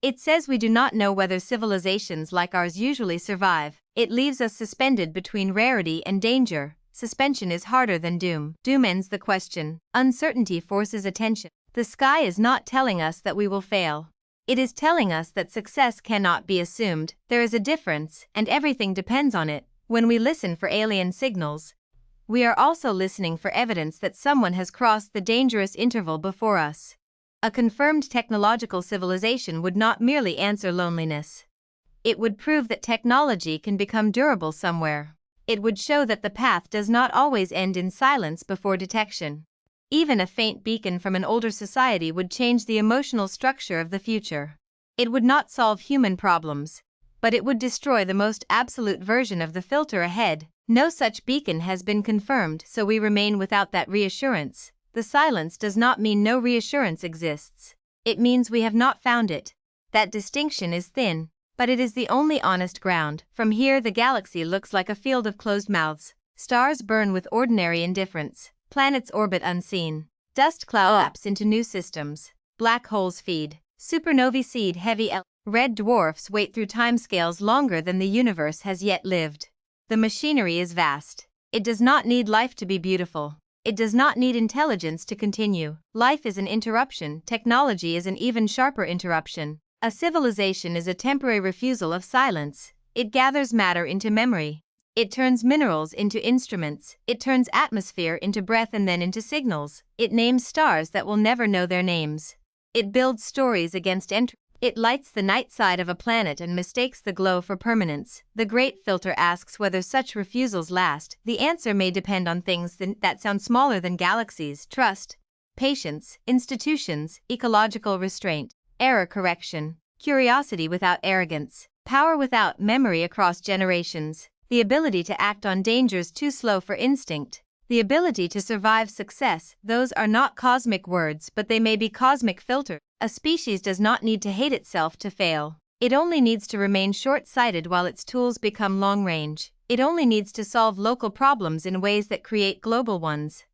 It says we do not know whether civilizations like ours usually survive. It leaves us suspended between rarity and danger. Suspension is harder than doom. Doom ends the question. Uncertainty forces attention. The sky is not telling us that we will fail. It is telling us that success cannot be assumed. There is a difference, and everything depends on it. When we listen for alien signals, we are also listening for evidence that someone has crossed the dangerous interval before us. A confirmed technological civilization would not merely answer loneliness. It would prove that technology can become durable somewhere. It would show that the path does not always end in silence before detection. Even a faint beacon from an older society would change the emotional structure of the future. It would not solve human problems, but it would destroy the most absolute version of the filter ahead. No such beacon has been confirmed, so we remain without that reassurance. The silence does not mean no reassurance exists. It means we have not found it. That distinction is thin, but it is the only honest ground. From here the galaxy looks like a field of closed mouths. Stars burn with ordinary indifference. Planets orbit unseen. Dust collapse into new systems. Black holes feed. Supernovae seed heavy red dwarfs wait through timescales longer than the universe has yet lived. The machinery is vast. It does not need life to be beautiful. It does not need intelligence to continue. Life is an interruption. Technology is an even sharper interruption. A civilization is a temporary refusal of silence. It gathers matter into memory. It turns minerals into instruments. It turns atmosphere into breath and then into signals. It names stars that will never know their names. It builds stories against entropy. It lights the night side of a planet and mistakes the glow for permanence. The great filter asks whether such refusals last. The answer may depend on things that sound smaller than galaxies: trust, patience, institutions, ecological restraint, error correction, curiosity without arrogance, power without memory across generations, the ability to act on dangers too slow for instinct, the ability to survive success. Those are not cosmic words, but they may be cosmic filters. A species does not need to hate itself to fail. It only needs to remain short-sighted while its tools become long-range. It only needs to solve local problems in ways that create global ones.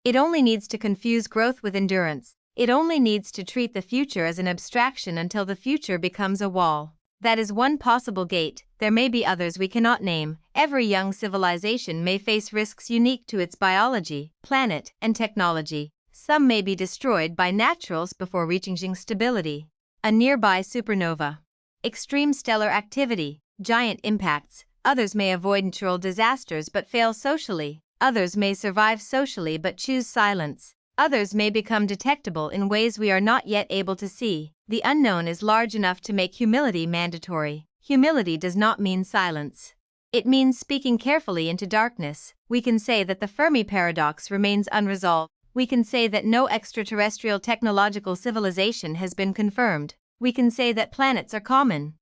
It only needs to confuse growth with endurance. It only needs to treat the future as an abstraction until the future becomes a wall. That is one possible gate. There may be others we cannot name. Every young civilization may face risks unique to its biology, planet, and technology. Some may be destroyed by naturals before reaching stability. A nearby supernova. Extreme stellar activity. Giant impacts. Others may avoid natural disasters but fail socially. Others may survive socially but choose silence. Others may become detectable in ways we are not yet able to see. The unknown is large enough to make humility mandatory. Humility does not mean silence. It means speaking carefully into darkness. We can say that the Fermi paradox remains unresolved. We can say that no extraterrestrial technological civilization has been confirmed. We can say that planets are common.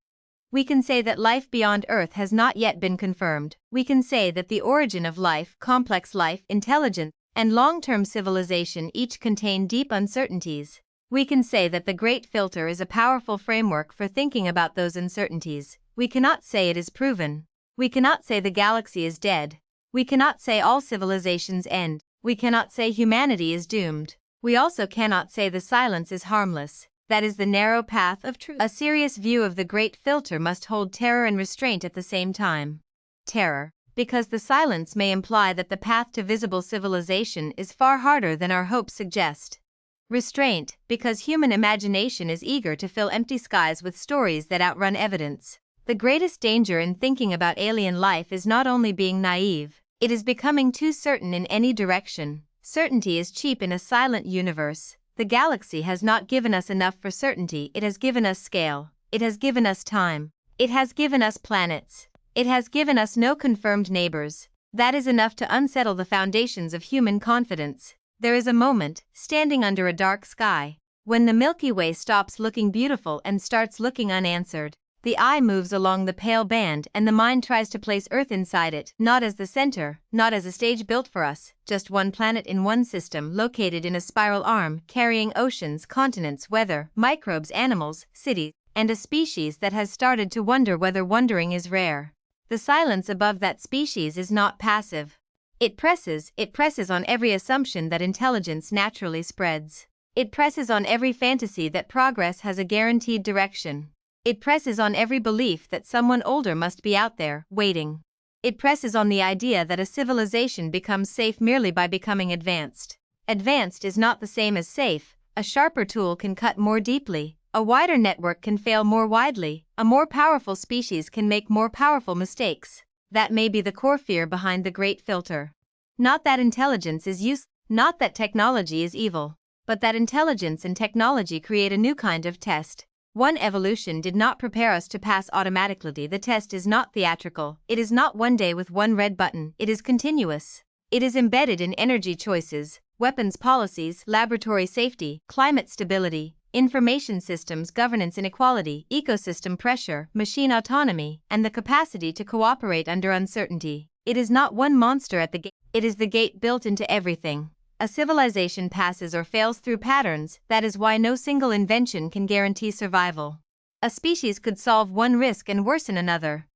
We can say that life beyond Earth has not yet been confirmed. We can say that the origin of life, complex life, intelligence, and long-term civilization each contain deep uncertainties. We can say that the Great Filter is a powerful framework for thinking about those uncertainties. We cannot say it is proven. We cannot say the galaxy is dead. We cannot say all civilizations end. We cannot say humanity is doomed. We also cannot say the silence is harmless. That is the narrow path of truth. A serious view of the Great Filter must hold terror and restraint at the same time. Terror, because the silence may imply that the path to visible civilization is far harder than our hopes suggest. Restraint, because human imagination is eager to fill empty skies with stories that outrun evidence. The greatest danger in thinking about alien life is not only being naive, it is becoming too certain in any direction. Certainty is cheap in a silent universe. The galaxy has not given us enough for certainty. It has given us scale. It has given us time. It has given us planets. It has given us no confirmed neighbors. That is enough to unsettle the foundations of human confidence. There is a moment, standing under a dark sky, when the Milky Way stops looking beautiful and starts looking unanswered. The eye moves along the pale band and the mind tries to place Earth inside it, not as the center, not as a stage built for us, just one planet in one system located in a spiral arm, carrying oceans, continents, weather, microbes, animals, cities, and a species that has started to wonder whether wondering is rare. The silence above that species is not passive. It presses on every assumption that intelligence naturally spreads. It presses on every fantasy that progress has a guaranteed direction. It presses on every belief that someone older must be out there, waiting. It presses on the idea that a civilization becomes safe merely by becoming advanced. Advanced is not the same as safe. A sharper tool can cut more deeply, a wider network can fail more widely, a more powerful species can make more powerful mistakes. That may be the core fear behind the Great Filter. Not that intelligence is useless, not that technology is evil, but that intelligence and technology create a new kind of test. One evolution did not prepare us to pass automatically. The test is not theatrical, it is not one day with one red button, it is continuous. It is embedded in energy choices, weapons policies, laboratory safety, climate stability, information systems, governance inequality, ecosystem pressure, machine autonomy, and the capacity to cooperate under uncertainty. It is not one monster at the gate, it is the gate built into everything. A civilization passes or fails through patterns, that is why no single invention can guarantee survival. A species could solve one risk and worsen another.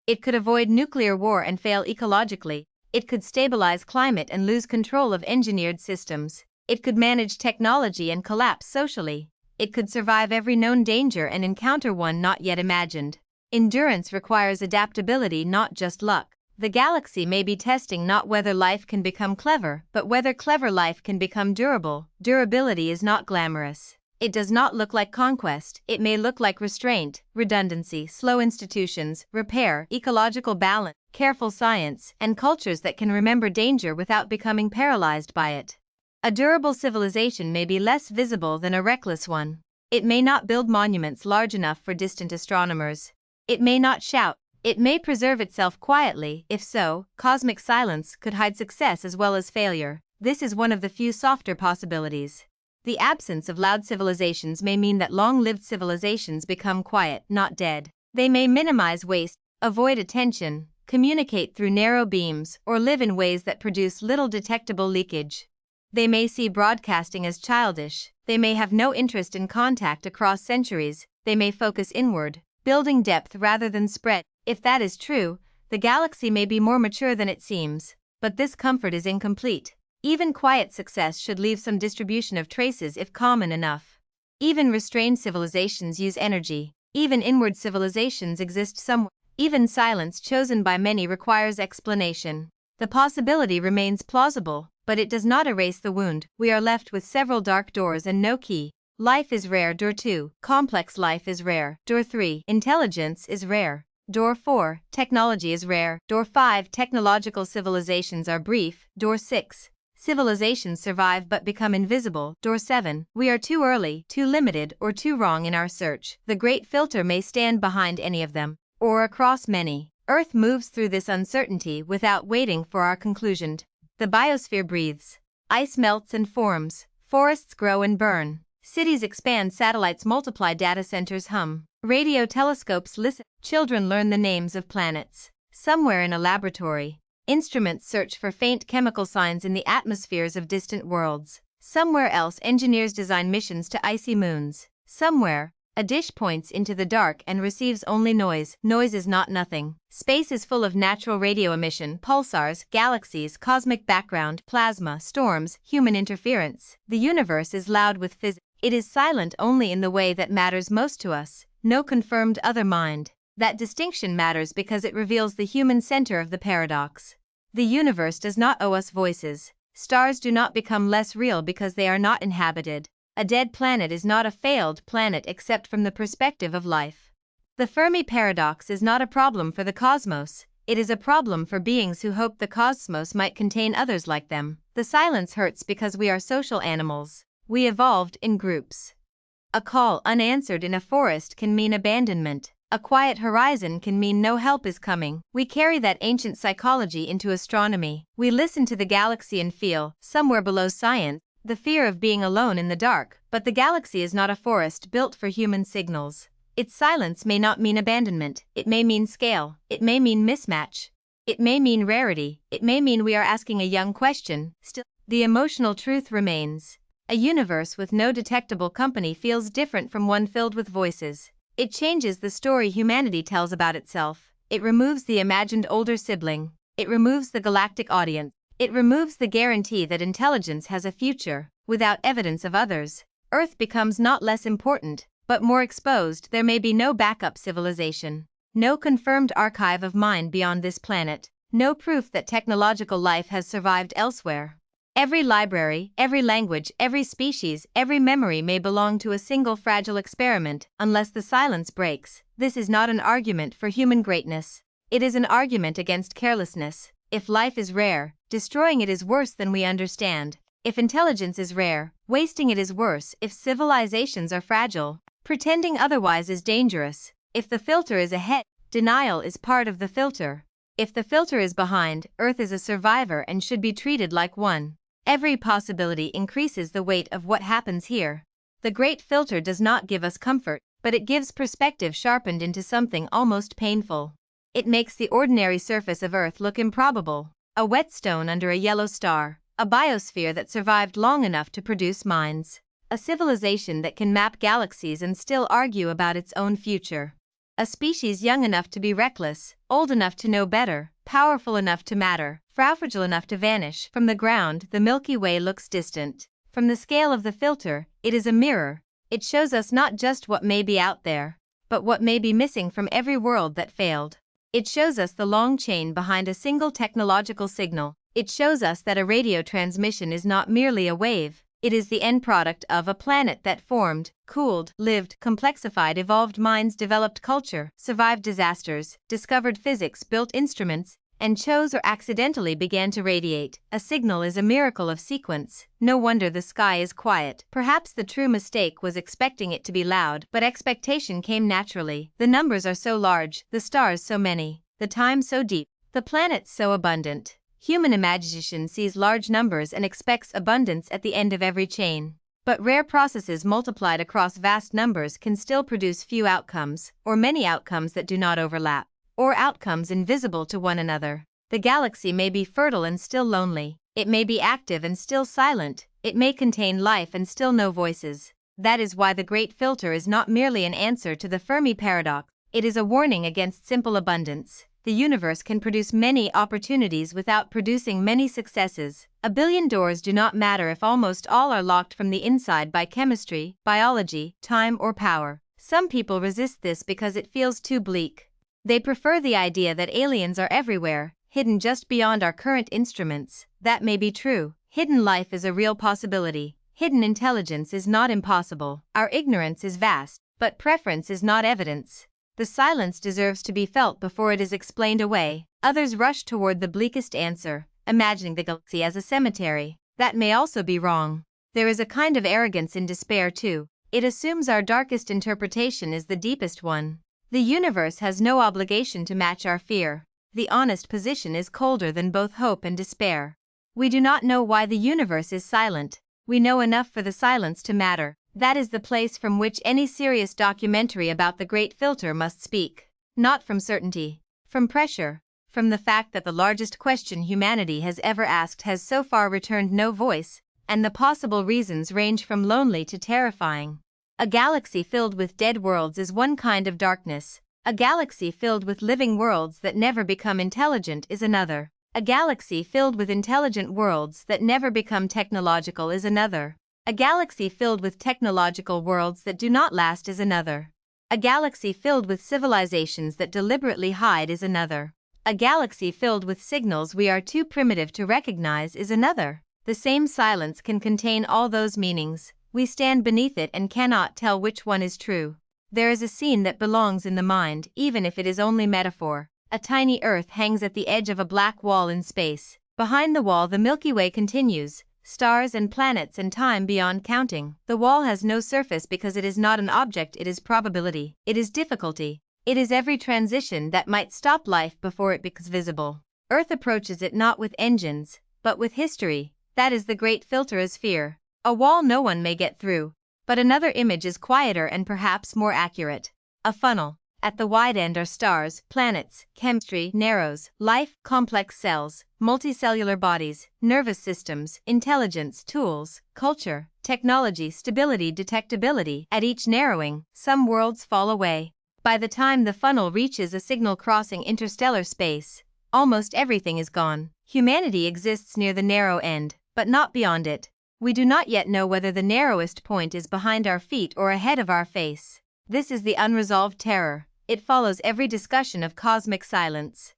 It could avoid nuclear war and fail ecologically. It could stabilize climate and lose control of engineered systems. It could manage technology and collapse socially. It could survive every known danger and encounter one not yet imagined. Endurance requires adaptability, not just luck. The galaxy may be testing not whether life can become clever, but whether clever life can become durable. Durability is not glamorous. It does not look like conquest, it may look like restraint, redundancy, slow institutions, repair, ecological balance, careful science, and cultures that can remember danger without becoming paralyzed by it. A durable civilization may be less visible than a reckless one. It may not build monuments large enough for distant astronomers. It may not shout. It may preserve itself quietly. If so, cosmic silence could hide success as well as failure. This is one of the few softer possibilities. The absence of loud civilizations may mean that long-lived civilizations become quiet, not dead. They may minimize waste, avoid attention, communicate through narrow beams, or live in ways that produce little detectable leakage. They may see broadcasting as childish. They may have no interest in contact across centuries. They may focus inward, building depth rather than spread. If that is true, the galaxy may be more mature than it seems, but this comfort is incomplete. Even quiet success should leave some distribution of traces if common enough. Even restrained civilizations use energy. Even inward civilizations exist somewhere. Even silence chosen by many requires explanation. The possibility remains plausible, but it does not erase the wound. We are left with several dark doors and no key. Life is rare. Door 2. Complex life is rare. Door 3. Intelligence is rare. Door 4. Technology is rare. Door 5. Technological civilizations are brief. Door 6. Civilizations survive but become invisible. Door 7. We are too early, too limited, or too wrong in our search. The Great Filter may stand behind any of them, or across many. Earth moves through this uncertainty without waiting for our conclusion. The biosphere breathes. Ice melts and forms. Forests grow and burn. Cities expand, satellites multiply, data centers hum. Radio telescopes listen. Children learn the names of planets. Somewhere in a laboratory, instruments search for faint chemical signs in the atmospheres of distant worlds. Somewhere else, engineers design missions to icy moons. Somewhere, a dish points into the dark and receives only noise. Noise is not nothing. Space is full of natural radio emission, pulsars, galaxies, cosmic background, plasma, storms, human interference. The universe is loud with physics. It is silent only in the way that matters most to us. No confirmed other mind. That distinction matters because it reveals the human center of the paradox. The universe does not owe us voices. Stars do not become less real because they are not inhabited. A dead planet is not a failed planet except from the perspective of life. The Fermi paradox is not a problem for the cosmos, it is a problem for beings who hope the cosmos might contain others like them. The silence hurts because we are social animals. We evolved in groups. A call unanswered in a forest can mean abandonment. A quiet horizon can mean no help is coming. We carry that ancient psychology into astronomy. We listen to the galaxy and feel, somewhere below science, the fear of being alone in the dark, but the galaxy is not a forest built for human signals. Its silence may not mean abandonment, it may mean scale, it may mean mismatch, it may mean rarity, it may mean we are asking a young question. Still, the emotional truth remains. A universe with no detectable company feels different from one filled with voices. It changes the story humanity tells about itself. It removes the imagined older sibling. It removes the galactic audience. It removes the guarantee that intelligence has a future. Without evidence of others, Earth becomes not less important, but more exposed. There may be no backup civilization, no confirmed archive of mind beyond this planet, no proof that technological life has survived elsewhere. Every library, every language, every species, every memory may belong to a single fragile experiment unless the silence breaks. This is not an argument for human greatness. It is an argument against carelessness. If life is rare, destroying it is worse than we understand. If intelligence is rare, wasting it is worse. If civilizations are fragile, pretending otherwise is dangerous. If the filter is ahead, denial is part of the filter. If the filter is behind, Earth is a survivor and should be treated like one. Every possibility increases the weight of what happens here. The great filter does not give us comfort, but it gives perspective sharpened into something almost painful. It makes the ordinary surface of Earth look improbable. A whetstone under a yellow star, a biosphere that survived long enough to produce minds, a civilization that can map galaxies and still argue about its own future. A species young enough to be reckless, old enough to know better, powerful enough to matter, fragile enough to vanish. From the ground, the Milky Way looks distant. From the scale of the filter, it is a mirror. It shows us not just what may be out there, but what may be missing from every world that failed. It shows us the long chain behind a single technological signal. It shows us that a radio transmission is not merely a wave. It is the end product of a planet that formed, cooled, lived, complexified, evolved minds, developed culture, survived disasters, discovered physics, built instruments, and chose or accidentally began to radiate. A signal is a miracle of sequence. No wonder the sky is quiet. Perhaps the true mistake was expecting it to be loud, but expectation came naturally. The numbers are so large, the stars so many, the time so deep, the planets so abundant. Human imagination sees large numbers and expects abundance at the end of every chain. But rare processes multiplied across vast numbers can still produce few outcomes, or many outcomes that do not overlap, or outcomes invisible to one another. The galaxy may be fertile and still lonely. It may be active and still silent. It may contain life and still no voices. That is why the great filter is not merely an answer to the Fermi paradox. It is a warning against simple abundance. The universe can produce many opportunities without producing many successes. A billion doors do not matter if almost all are locked from the inside by chemistry, biology, time, or power. Some people resist this because it feels too bleak. They prefer the idea that aliens are everywhere, hidden just beyond our current instruments. That may be true. Hidden life is a real possibility. Hidden intelligence is not impossible. Our ignorance is vast, but preference is not evidence. The silence deserves to be felt before it is explained away. Others rush toward the bleakest answer, imagining the galaxy as a cemetery. That may also be wrong. There is a kind of arrogance in despair too. It assumes our darkest interpretation is the deepest one. The universe has no obligation to match our fear. The honest position is colder than both hope and despair. We do not know why the universe is silent. We know enough for the silence to matter. That is the place from which any serious documentary about the great filter must speak. Not from certainty, from pressure, from the fact that the largest question humanity has ever asked has so far returned no voice, and the possible reasons range from lonely to terrifying. A galaxy filled with dead worlds is one kind of darkness. A galaxy filled with living worlds that never become intelligent is another. A galaxy filled with intelligent worlds that never become technological is another. A galaxy filled with technological worlds that do not last is another. A galaxy filled with civilizations that deliberately hide is another. A galaxy filled with signals we are too primitive to recognize is another. The same silence can contain all those meanings. We stand beneath it and cannot tell which one is true. There is a scene that belongs in the mind, even if it is only metaphor. A tiny Earth hangs at the edge of a black wall in space. Behind the wall, the Milky Way continues. Stars and planets and time beyond counting. The wall has no surface because it is not an object, it is probability. It is difficulty. It is every transition that might stop life before it becomes visible. Earth approaches it not with engines, but with history. That is the great filter as fear. A wall no one may get through, but another image is quieter and perhaps more accurate. A funnel. At the wide end are stars, planets, chemistry, narrows, life, complex cells, multicellular bodies, nervous systems, intelligence, tools, culture, technology, stability, detectability. At each narrowing, some worlds fall away. By the time the funnel reaches a signal crossing interstellar space, almost everything is gone. Humanity exists near the narrow end, but not beyond it. We do not yet know whether the narrowest point is behind our feet or ahead of our face. This is the unresolved terror. It follows every discussion of cosmic silence.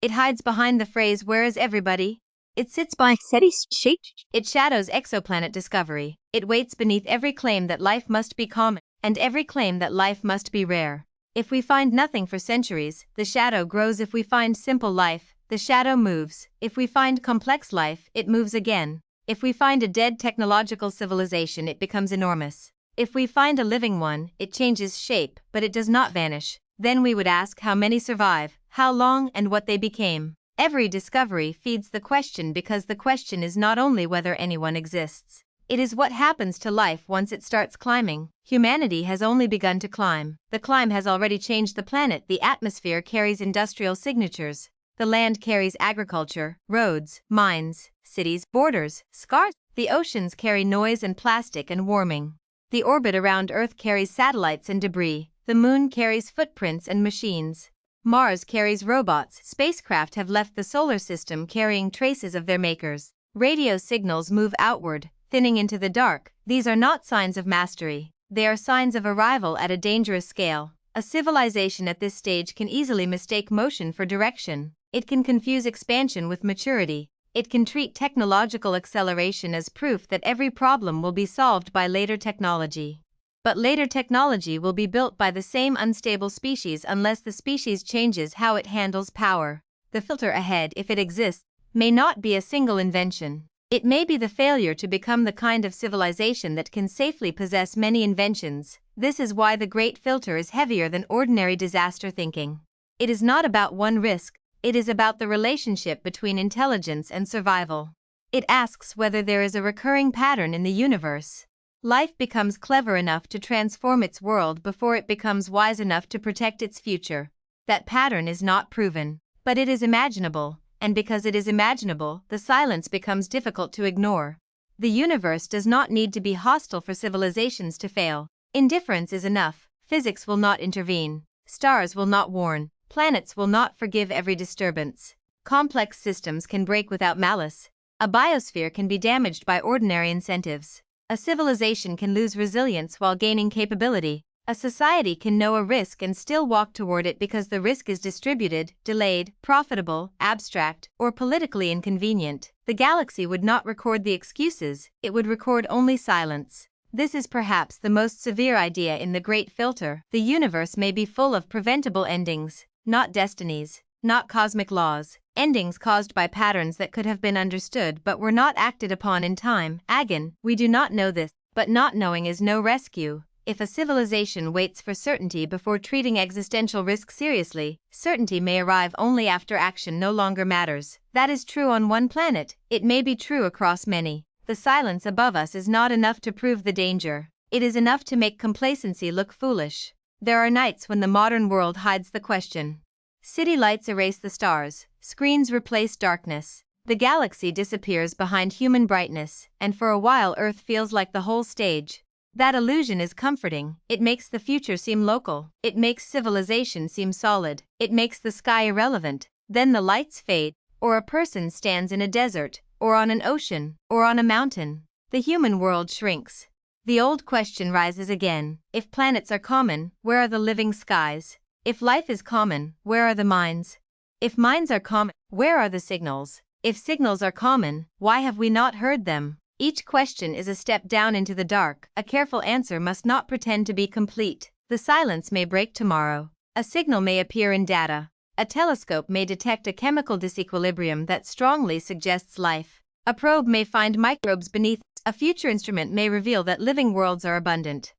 It hides behind the phrase, "Where is everybody?" It sits by SETI's shape. It shadows exoplanet discovery. It waits beneath every claim that life must be common, and every claim that life must be rare. If we find nothing for centuries, the shadow grows. If we find simple life, the shadow moves. If we find complex life, it moves again. If we find a dead technological civilization, it becomes enormous. If we find a living one, it changes shape, but it does not vanish. Then we would ask how many survive, how long, and what they became. Every discovery feeds the question, because the question is not only whether anyone exists. It is what happens to life once it starts climbing. Humanity has only begun to climb. The climb has already changed the planet. The atmosphere carries industrial signatures. The land carries agriculture, roads, mines, cities, borders, scars. The oceans carry noise and plastic and warming. The orbit around Earth carries satellites and debris. The moon carries footprints and machines. Mars carries robots. Spacecraft have left the solar system carrying traces of their makers. Radio signals move outward, thinning into the dark. These are not signs of mastery. They are signs of arrival at a dangerous scale. A civilization at this stage can easily mistake motion for direction. It can confuse expansion with maturity. It can treat technological acceleration as proof that every problem will be solved by later technology. But later technology will be built by the same unstable species unless the species changes how it handles power. The filter ahead, if it exists, may not be a single invention. It may be the failure to become the kind of civilization that can safely possess many inventions. This is why the great filter is heavier than ordinary disaster thinking. It is not about one risk. It is about the relationship between intelligence and survival. It asks whether there is a recurring pattern in the universe. Life becomes clever enough to transform its world before it becomes wise enough to protect its future. That pattern is not proven, but it is imaginable, and because it is imaginable, the silence becomes difficult to ignore. The universe does not need to be hostile for civilizations to fail. Indifference is enough. Physics will not intervene. Stars will not warn. Planets will not forgive every disturbance. Complex systems can break without malice. A biosphere can be damaged by ordinary incentives. A civilization can lose resilience while gaining capability. A society can know a risk and still walk toward it because the risk is distributed, delayed, profitable, abstract, or politically inconvenient. The galaxy would not record the excuses, it would record only silence. This is perhaps the most severe idea in the Great Filter. The universe may be full of preventable endings, not destinies, not cosmic laws, endings caused by patterns that could have been understood but were not acted upon in time. Again, we do not know this, but not knowing is no rescue. If a civilization waits for certainty before treating existential risk seriously, certainty may arrive only after action no longer matters. That is true on one planet, it may be true across many. The silence above us is not enough to prove the danger. It is enough to make complacency look foolish. There are nights when the modern world hides the question. City lights erase the stars, screens replace darkness. The galaxy disappears behind human brightness, and for a while Earth feels like the whole stage. That illusion is comforting. It makes the future seem local. It makes civilization seem solid. It makes the sky irrelevant. Then the lights fade, or a person stands in a desert, or on an ocean, or on a mountain. The human world shrinks. The old question rises again. If planets are common, where are the living skies? If life is common, where are the minds? If minds are common, where are the signals? If signals are common, why have we not heard them? Each question is a step down into the dark. A careful answer must not pretend to be complete. The silence may break tomorrow. A signal may appear in data. A telescope may detect a chemical disequilibrium that strongly suggests life. A probe may find microbes beneath. A future instrument may reveal that living worlds are abundant.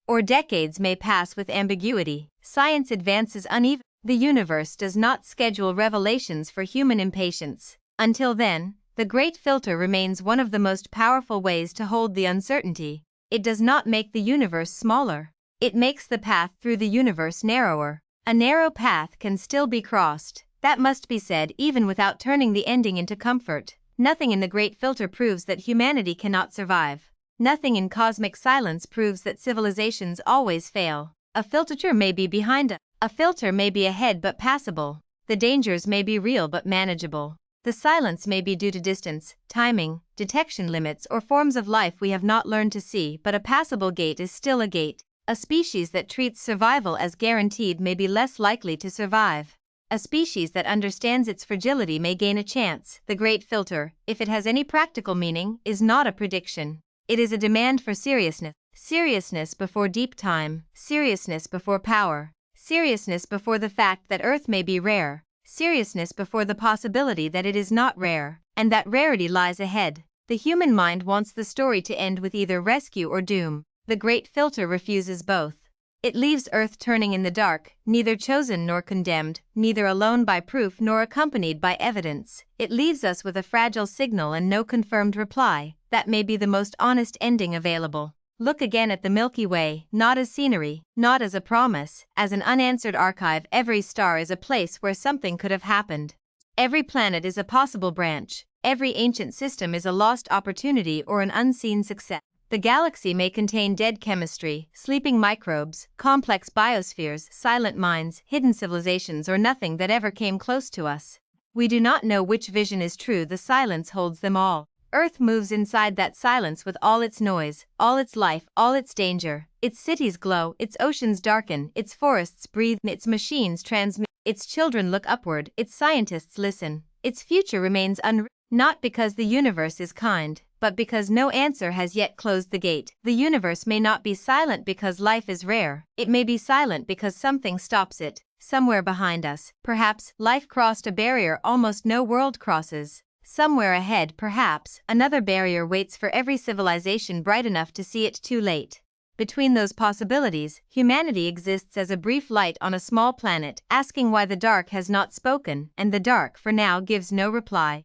Or decades may pass with ambiguity. Science advances uneven. The universe does not schedule revelations for human impatience. Until then, the Great Filter remains one of the most powerful ways to hold the uncertainty. It does not make the universe smaller. It makes the path through the universe narrower. A narrow path can still be crossed. That must be said even without turning the ending into comfort. Nothing in the great filter proves that humanity cannot survive. Nothing in cosmic silence proves that civilizations always fail. A filter may be behind us. A filter may be ahead but passable. The dangers may be real but manageable. The silence may be due to distance, timing, detection limits, or forms of life we have not learned to see, but a passable gate is still a gate. A species that treats survival as guaranteed may be less likely to survive. A species that understands its fragility may gain a chance. The great filter, if it has any practical meaning, is not a prediction. It is a demand for seriousness. Seriousness before deep time, seriousness before power, seriousness before the fact that Earth may be rare, seriousness before the possibility that it is not rare, and that rarity lies ahead. The human mind wants the story to end with either rescue or doom. The great filter refuses both. It leaves Earth turning in the dark, neither chosen nor condemned, neither alone by proof nor accompanied by evidence. It leaves us with a fragile signal and no confirmed reply. That may be the most honest ending available. Look again at the Milky Way, not as scenery, not as a promise, as an unanswered archive. Every star is a place where something could have happened. Every planet is a possible branch. Every ancient system is a lost opportunity or an unseen success. The galaxy may contain dead chemistry, sleeping microbes, complex biospheres, silent minds, hidden civilizations, or nothing that ever came close to us. We do not know which vision is true. The silence holds them all. Earth moves inside that silence with all its noise, all its life, all its danger. Its cities glow, its oceans darken, its forests breathe, its machines transmit, its children look upward, its scientists listen. Its future remains unwritten, not because the universe is kind, but because no answer has yet closed the gate. The universe may not be silent because life is rare. It may be silent because something stops it. Somewhere behind us, perhaps, life crossed a barrier almost no world crosses. Somewhere ahead, perhaps, another barrier waits for every civilization bright enough to see it too late. Between those possibilities, humanity exists as a brief light on a small planet, asking why the dark has not spoken, and the dark, for now, gives no reply.